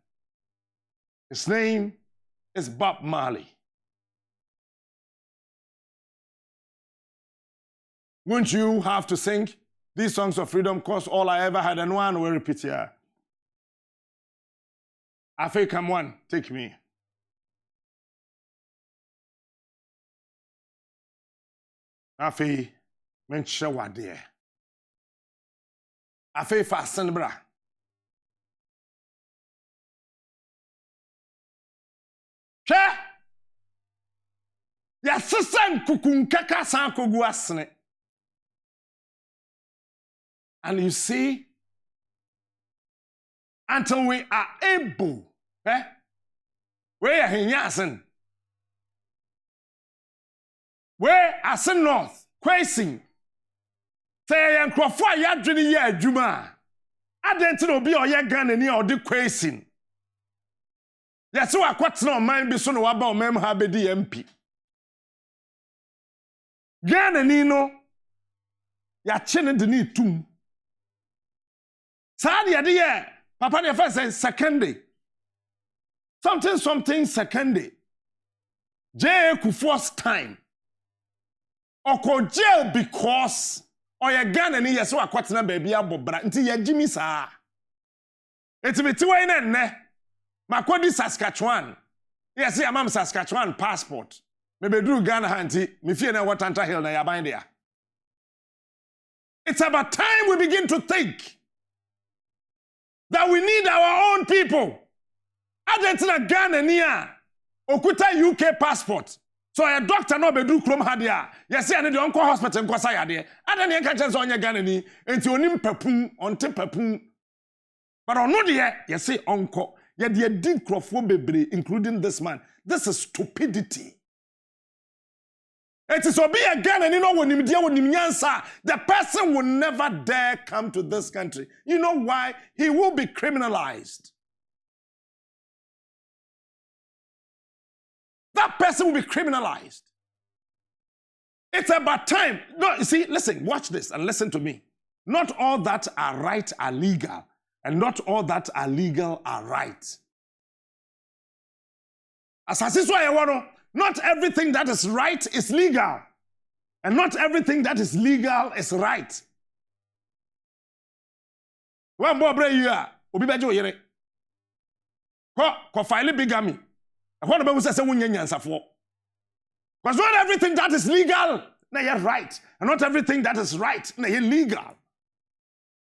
Speaker 1: His name is Bob Marley. Won't you have to sing these songs of freedom? Cause all I ever had, and one will repeat here. Afe, come on, take me. Afe, menche wade. Afe fasten bra. Che! Ya sisan kukunkaka san kogu asne. And you see, until we are able, where hinyasin, where asin north, quasing, say and crofwa yadrini ye juma. I didn't know be or ye gun any or the quasing. Yes, so I quite no mind be soon about mem habe DMP. Gan nino ya chin the need too. Sadi adia. Papa the first says second day. Something second day. Jail ku first time. Oko jail because oya Ghana ni yeso akwatena baby abobra nti ya Jimmy sa. Etibiti we nenne. Makodi Saskatchewan. Yes, ya mam Saskatchewan passport. Me bedru Ghana hanti me fie na Watanta Hill na ya ban there. It's about time we begin to think that we need our own people. Argentina Ghana niya okuta UK passport. So a doctor no be do krom ha dia. Yes say ane de onko hospital nko sa yade. Ada ne ka chance onye Ghana ni enti onim papum onte papum. But ono de yes say onko ye de di krofo bebre including this man. This is stupidity. It is obi a Ghana ni no wonim dia wonim nyansa. The person will never dare come to this country. You know why? He will be criminalized. That person will be criminalized. It's about time. No, you see, listen, watch this and listen to me. Not all that are right are legal, and not all that are legal are right. Not everything that is right is legal, and not everything that is legal is right. One more brave you are. Obi bejo yere. Ko file bigamy. What about say because not everything that is legal is right, and not everything that is right is legal.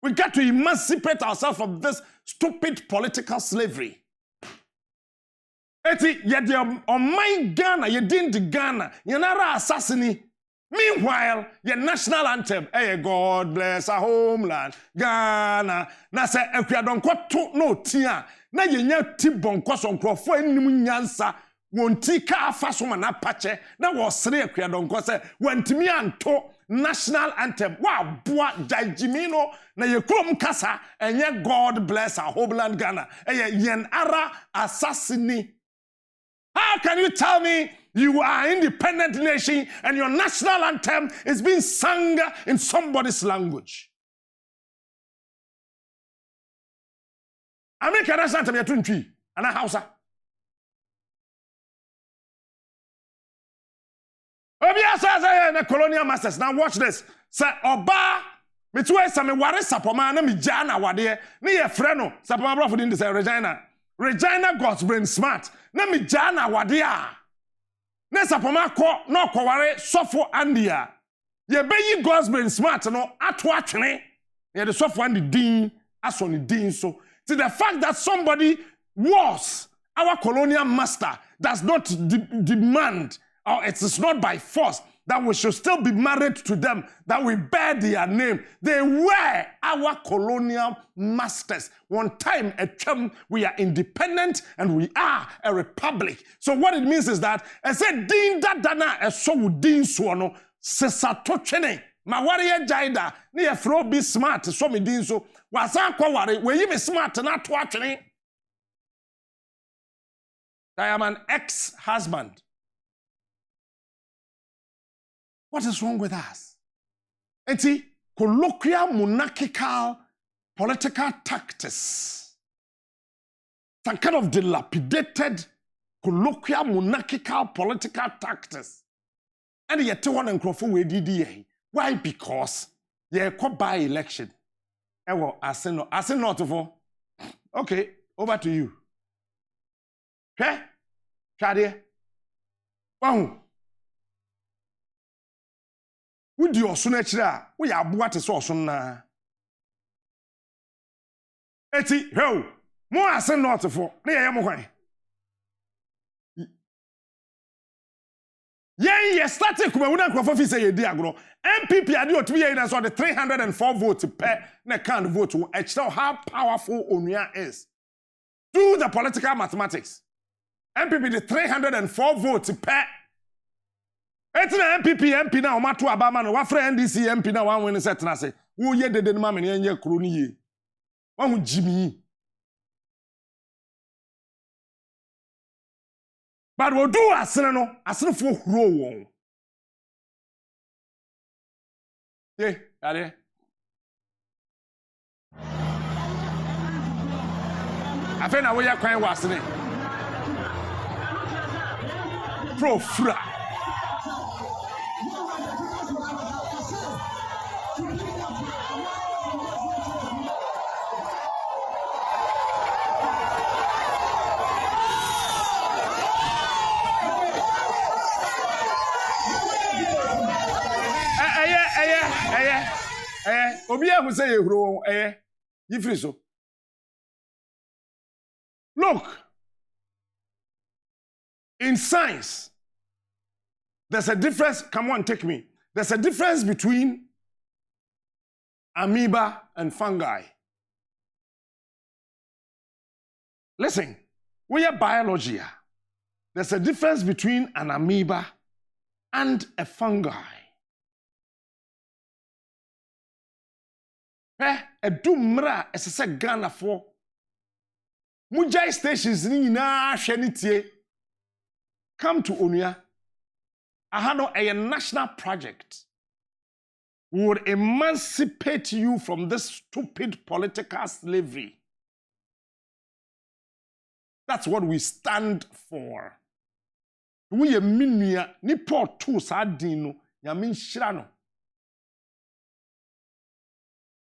Speaker 1: We got to emancipate ourselves from this stupid political slavery. Eti yedi on my Ghana, you didn't Ghana, you nara assassini. Meanwhile, your national anthem, hey, God bless our homeland, Ghana. Na se ekwadon ko to no tia. Na yenya tibon kwaso nkrofo anim nyansa wonti ka afa so na pache na wo sere ekwadon ko se wantimi anto national anthem wa boa jajimino na yekrom kasa enye God bless our homeland Ghana yen ara assassini. How can you tell me you are an independent nation and your national anthem is being sung in somebody's language? America national anthem yatun and a Hausa. Obia says na colonial masters. Now watch this. Say oba me tuwe sa me ware sapoma na me jana wade ne ye freno sapoma bro for din say Regina. Regina God's brain smart. Na me jana wade a. Ne sapoma ko no kware sofo andia. Ye beyi God's brain smart no ato atwene. Ye the sofo andi din aso ni din so. See, the fact that somebody was our colonial master does not demand, or it is not by force, that we should still be married to them, that we bear their name. They were our colonial masters. One time, we are independent and we are a republic. So what it means is that, I said, din da dana, a so din suono, sesato chene. Ma warrior jaida, ni a fro be smart, so me din so. Wasa kwa wari, we you be smart na to actually. I am an ex-husband. What is wrong with us? Eti colloquial monarchical political tactics. Some kind of dilapidated colloquial monarchical political tactics. And yet one and crofo we did. Why? Because ye ko by election. Ewo ase not for. Okay, over to you. Okay? Kade. Wow. We do osun echira. We aboa te so osun na. Eti, ho. Mo ase not for. Na ye mo kwan. Ye started kuma wuna nkrofo fi say ye di agro. MPP ade o tumi ye na so the 304 votes per na can vote wo echira how powerful Onua is. Do the political mathematics. MPP the 304 votes per. Etina MPP MP na o mato abama no wa fra NDC MP na wan win set na say wo ye dede no ma me ye kro ni ye. Wa hu jimi. But we do asene no, asene fo huro won. Yeah, ade. Afa na wo ya kwan wa asene. Pro fra. Obi who say ehuro yifri so. Look, In science, there's a difference. Come on, take me. There's a difference between amoeba and fungi. Listen, we are biology. There's a difference between an amoeba and a fungi. A dumra as a Ghana for Mujai stations ni na hwenitie. Come to Onuya. Ahano a national project would emancipate you from this stupid political slavery. That's what we stand for. We are minia ni port two sadino yamin shirano.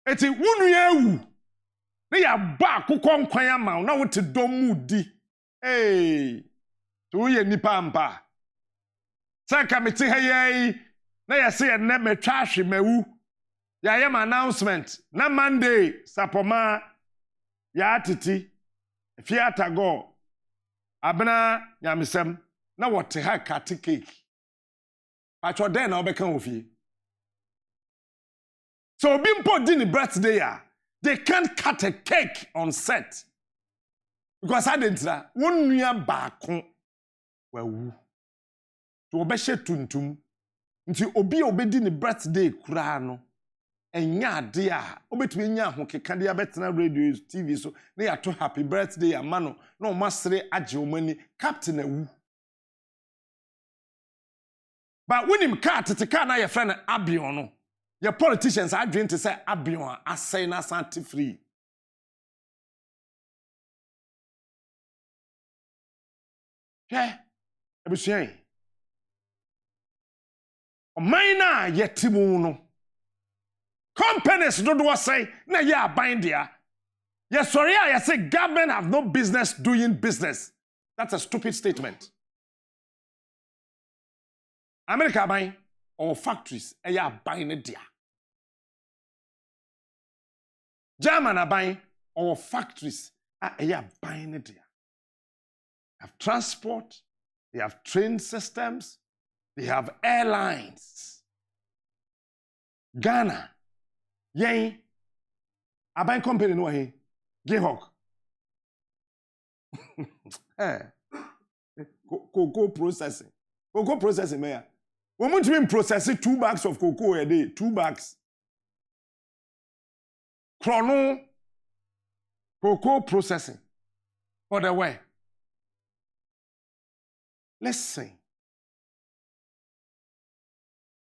Speaker 1: Eti wunu yewu. Na ya ba akukọ nkwan ama na wote domu di. Hey. To ye nipa ampa. Saka meti hayi na ya se enne metwa ahwe mawu. Ya yam announcement na Monday sapoma ya atiti fiata go abena nyamesem na wote ha kati cake. Pacho den na obeka ofie. So bimpo di birthday they can't cut a cake on set. Because I didn't say one nua baako wawu. To obehye tuntum. Nti obi obedi ni birthday kura no. Enya ade a obetumi nya ho keka de abetena radio TV so na ya to happy birthday amano na o masere age omani captain awu. But when him car tete car na your friend Abion no. Your politicians are going to say Abion asay na santi free. Yeah, ebusua. O maina yetimu no. Companies don't do what say na ya bind there. Yes, sorry, I say government have no business doing business. That's a stupid statement. America buying or factories, ya buying it there. German are buying or factories, ya buying it there. They have transport, they have train systems, they have airlines. Ghana, yay, a buying company no here, Gehawk. Cocoa processing. Cocoa processing, mayor. We want to process 2 bags of cocoa a day, 2 bags. Chrono cocoa processing for the way. Let's sing.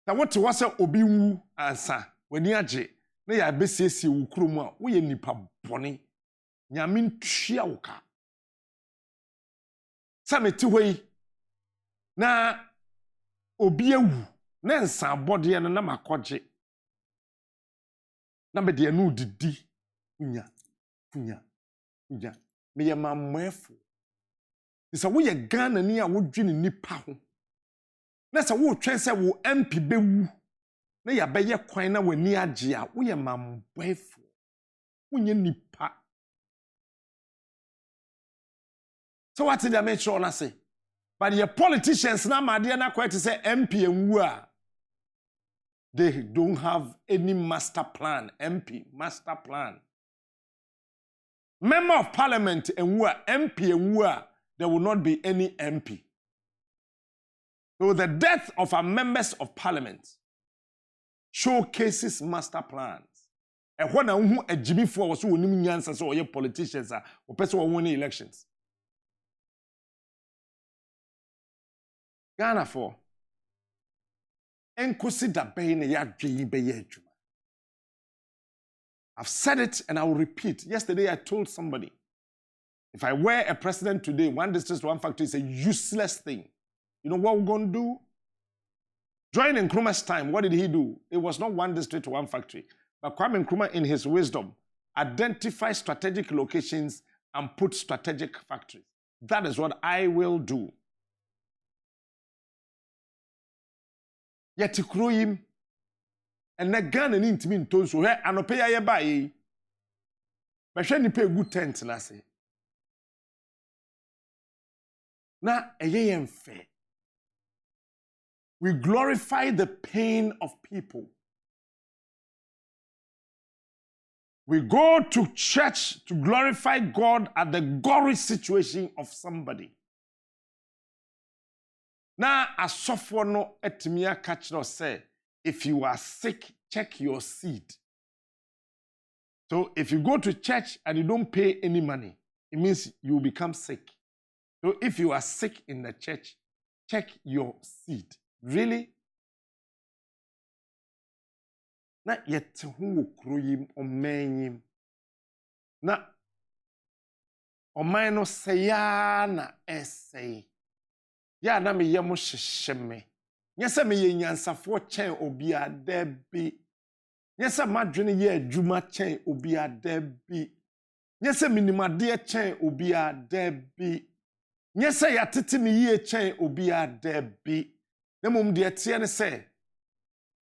Speaker 1: Now what was say obi wu ansa when you aje na ya besiesie wo kromu a wo ye nipa bone nyame ntwia wo ka. Sameti hoi na obi ewu na nsa abode no na makoje na me de no didi kunya me ye mamefo isa wo ye Ghana ni a wo dwene nipa ho na sa wo twen se wo MP bewu na ya beye kwan na wani age a wo ye mamefo wonye nipa. So what did I make sure na say? But your politicians na made na quite say MP enwu a they don't have any master plan. MP master plan. Member of Parliament enwu a MP enwu a there will not be any MP. So the death of our members of Parliament showcases master plans. And when a Jimmy for was who nim nyansa so your politicians are or person who win elections. Ghana for enkusida bene ya dwe beye adwuma. I've said it and I will repeat. Yesterday I told somebody, if I were a president today, 1 district, 1 factory is a useless thing. You know what we're going to do? During Nkrumah's time, what did he do? It was not 1 district, 1 factory. But Kwame Nkrumah, in his wisdom, identified strategic locations and put strategic factories. That is what I will do. Yeti kroyim ene Ghana ni ntimi ntonso he anope ya ye bae behwe nipa egu tent na se Na eye mfe. We glorify the pain of people. We go to church to glorify God at the gory situation of somebody. Na asofo no etimi aka kire say, if you are sick, check your seed. So if you go to church and you don't pay any money, it means you will become sick. So if you are sick in the church, check your seed. Really? Na yete hu okroyim omenyim. Na oman no seya na essay. Ya na me yemo hyehyeme. Nyese me ye nyansafo chen obi adabi. Nyese madwene ye adwuma chen obi adabi. Nyese minimade chen obi adabi. Nyese yatete me ye chen obi adabi. Na mum de tie ne se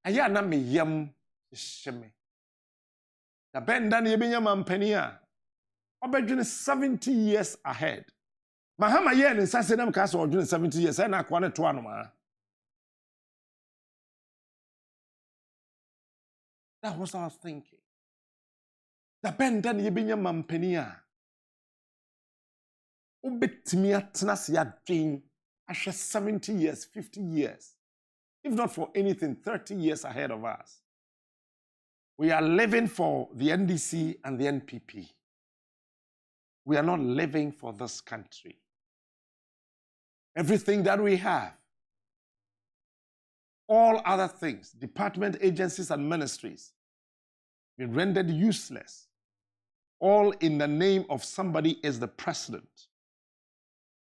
Speaker 1: aya na me yem hyehyeme. Da benda na yebenya mampani a obedwene 70 years ahead. Mahama ye ne sase na mka so odwene 70 years na akwa ne to anoma. That was what I was thinking. Da benda na yebenya mampani a obetimi atena se adwen ahwe 70 years, 50 years. If not for anything, 30 years ahead of us. We are living for the NDC and the NPP. We are not living for this country. Everything that we have, all other things, department, agencies, and ministries, been rendered useless. All in the name of somebody is the president.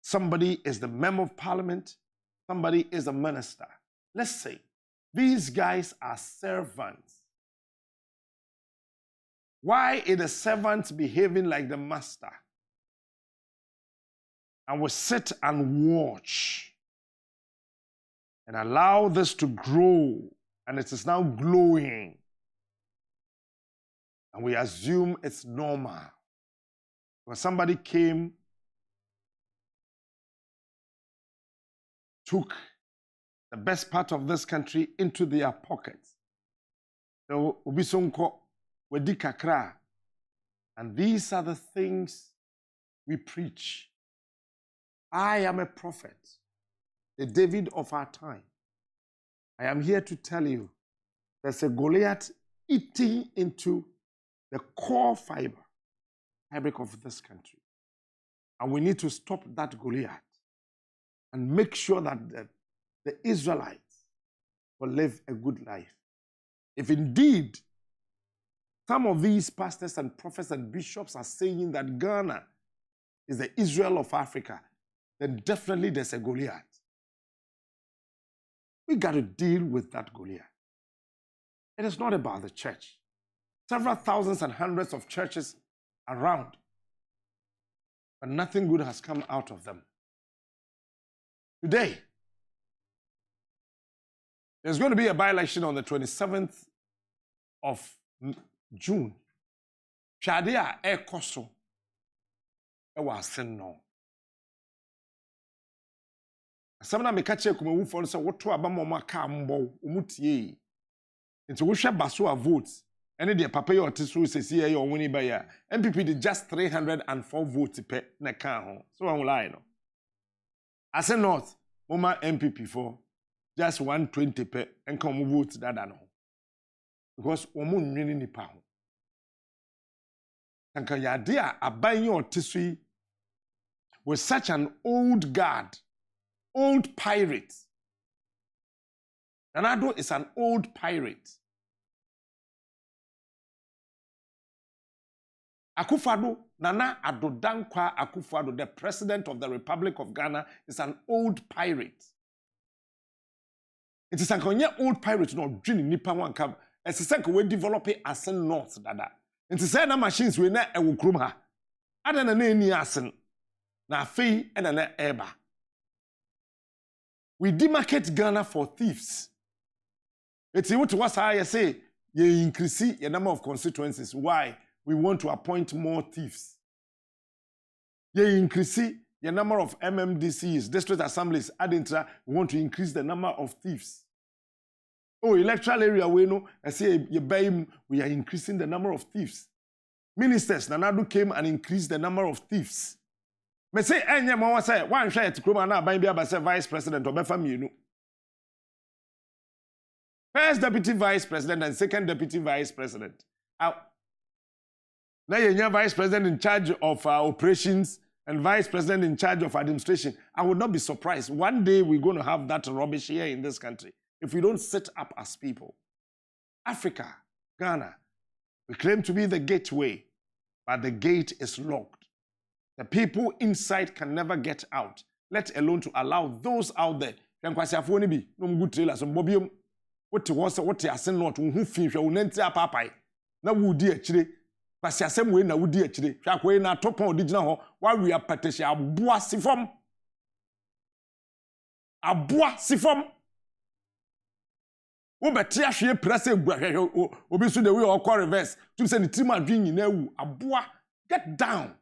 Speaker 1: Somebody is the member of parliament. Somebody is a minister. Let's say these guys are servants. Why is the servant behaving like the master? And we sit and watch and allow this to grow, and it is now glowing. And we assume it's normal. When somebody came, took the best part of this country into their pockets. So, ubisonko wedi kakra. And these are the things we preach. I am a prophet, the David of our time. I am here to tell you there's a Goliath eating into the core fabric of this country. And we need to stop that Goliath and make sure that the Israelites will live a good life. If indeed some of these pastors and prophets and bishops are saying that Ghana is the Israel of Africa, then definitely there's a Goliath. We got to deal with that Goliath. It is not about the church. Several thousands and hundreds of churches around, but nothing good has come out of them. Today, there's going to be a by-election on the 27th of June. Shadia ekoso ewa senno. Asɛm me ka kyerɛ kumawufo no sɛ woto aba ma ɔmo aka mbɔ ɔmo tie. Nti wohwɛ baso a votes ɛne deɛ papa yɛ ɔte so sɛsi yɛ ɔwoni ba ya. MPP did just 304 votes pɛ na ka ho. So ɔmo lie no. Ase North, moma MPP for just 120 pɛ enka ɔmo vote dada no. Because ɔmo nwini nipa ho. Anka yade a aban yɛ ɔte so yi with such an old guard, old pirate. Nanado is an old pirate. Akufo-Addo, Nana Addo Dankwa Akufo-Addo, the president of the Republic of Ghana, is an old pirate. It is an old pirate, no dream nipa one cab. It's a second we develop it as a north dada. It is na machines we na ewu krum ha. Ada na ni asen. Na fei and na eba. We demarcate Ghana for thieves. It's what was I say, you increase the number of constituencies. Why? We want to appoint more thieves. You increase the number of MMDCs, district assemblies, adintra, we want to increase the number of thieves. Oh, electoral area, we know, I say, we are increasing the number of thieves. Ministers, Nanadu came and increased the number of thieves. Me say, enye mo say, one share to Kroma na ban bia ba say vice president or befa mienu. First deputy vice president and second deputy vice president. Now you vice president in charge of operations and vice president in charge of administration. I would not be surprised. One day we're going to have that rubbish here in this country if we don't sit up as people. Africa, Ghana, we claim to be the gateway, but the gate is locked. The people inside can never get out, let alone to allow those out there. What asen not who fin hwe wonanti apapai na wudi akire kwasi asem we na wudi akire hwa kwei na topon odigina ho wa wi apatehye aboa sifom wo beti ahwe press egua hwe obi so the way or call reverse tum say ni tima adwen nyina wu aboa get down.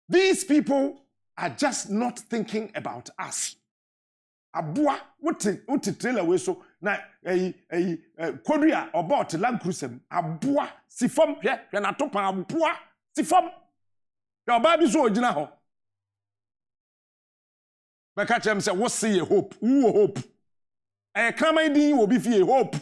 Speaker 1: These people are just not thinking about us. Aboa wote trailer we so na kodua about Land Cruiser aboa sifom hwe na topa aboa sifom ya oba bi so ogina ho beka chem say wo see ye hope wo hope kama din wo bi fie hope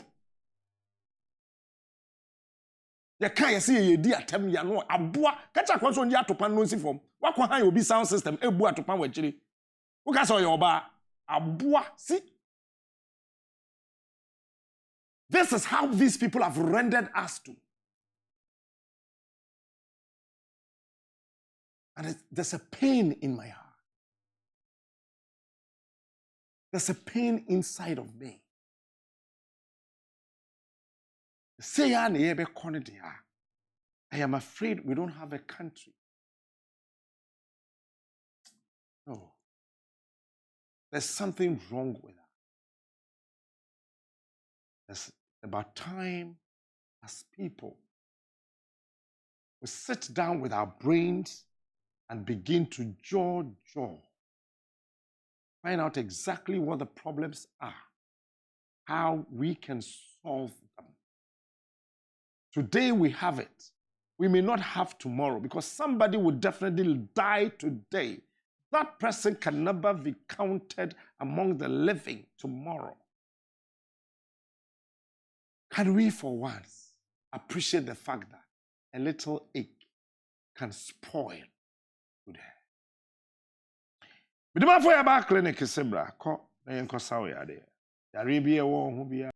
Speaker 1: ya kan ye say ye di atam ya no aboa kacha kwa so ndi atopa no sifom wakwa han obi sound system ebu atopa wa kire wo ka so ye oba aboa. See, this is how these people have rendered us to. And there's a pain in my heart. There's a pain inside of me. Say, I am afraid we don't have a country. No. There's something wrong with that. It's about time as people we sit down with our brains and begin to jaw. Find out exactly what the problems are, how we can solve them. Today we have it. We may not have tomorrow because somebody will definitely die today. That person can never be counted among the living tomorrow. Can we for once appreciate the fact that a little egg can spoil today? Bidima for your back clinic is sebra ko na yenko sawo ya de. Yare bi e wo hu bia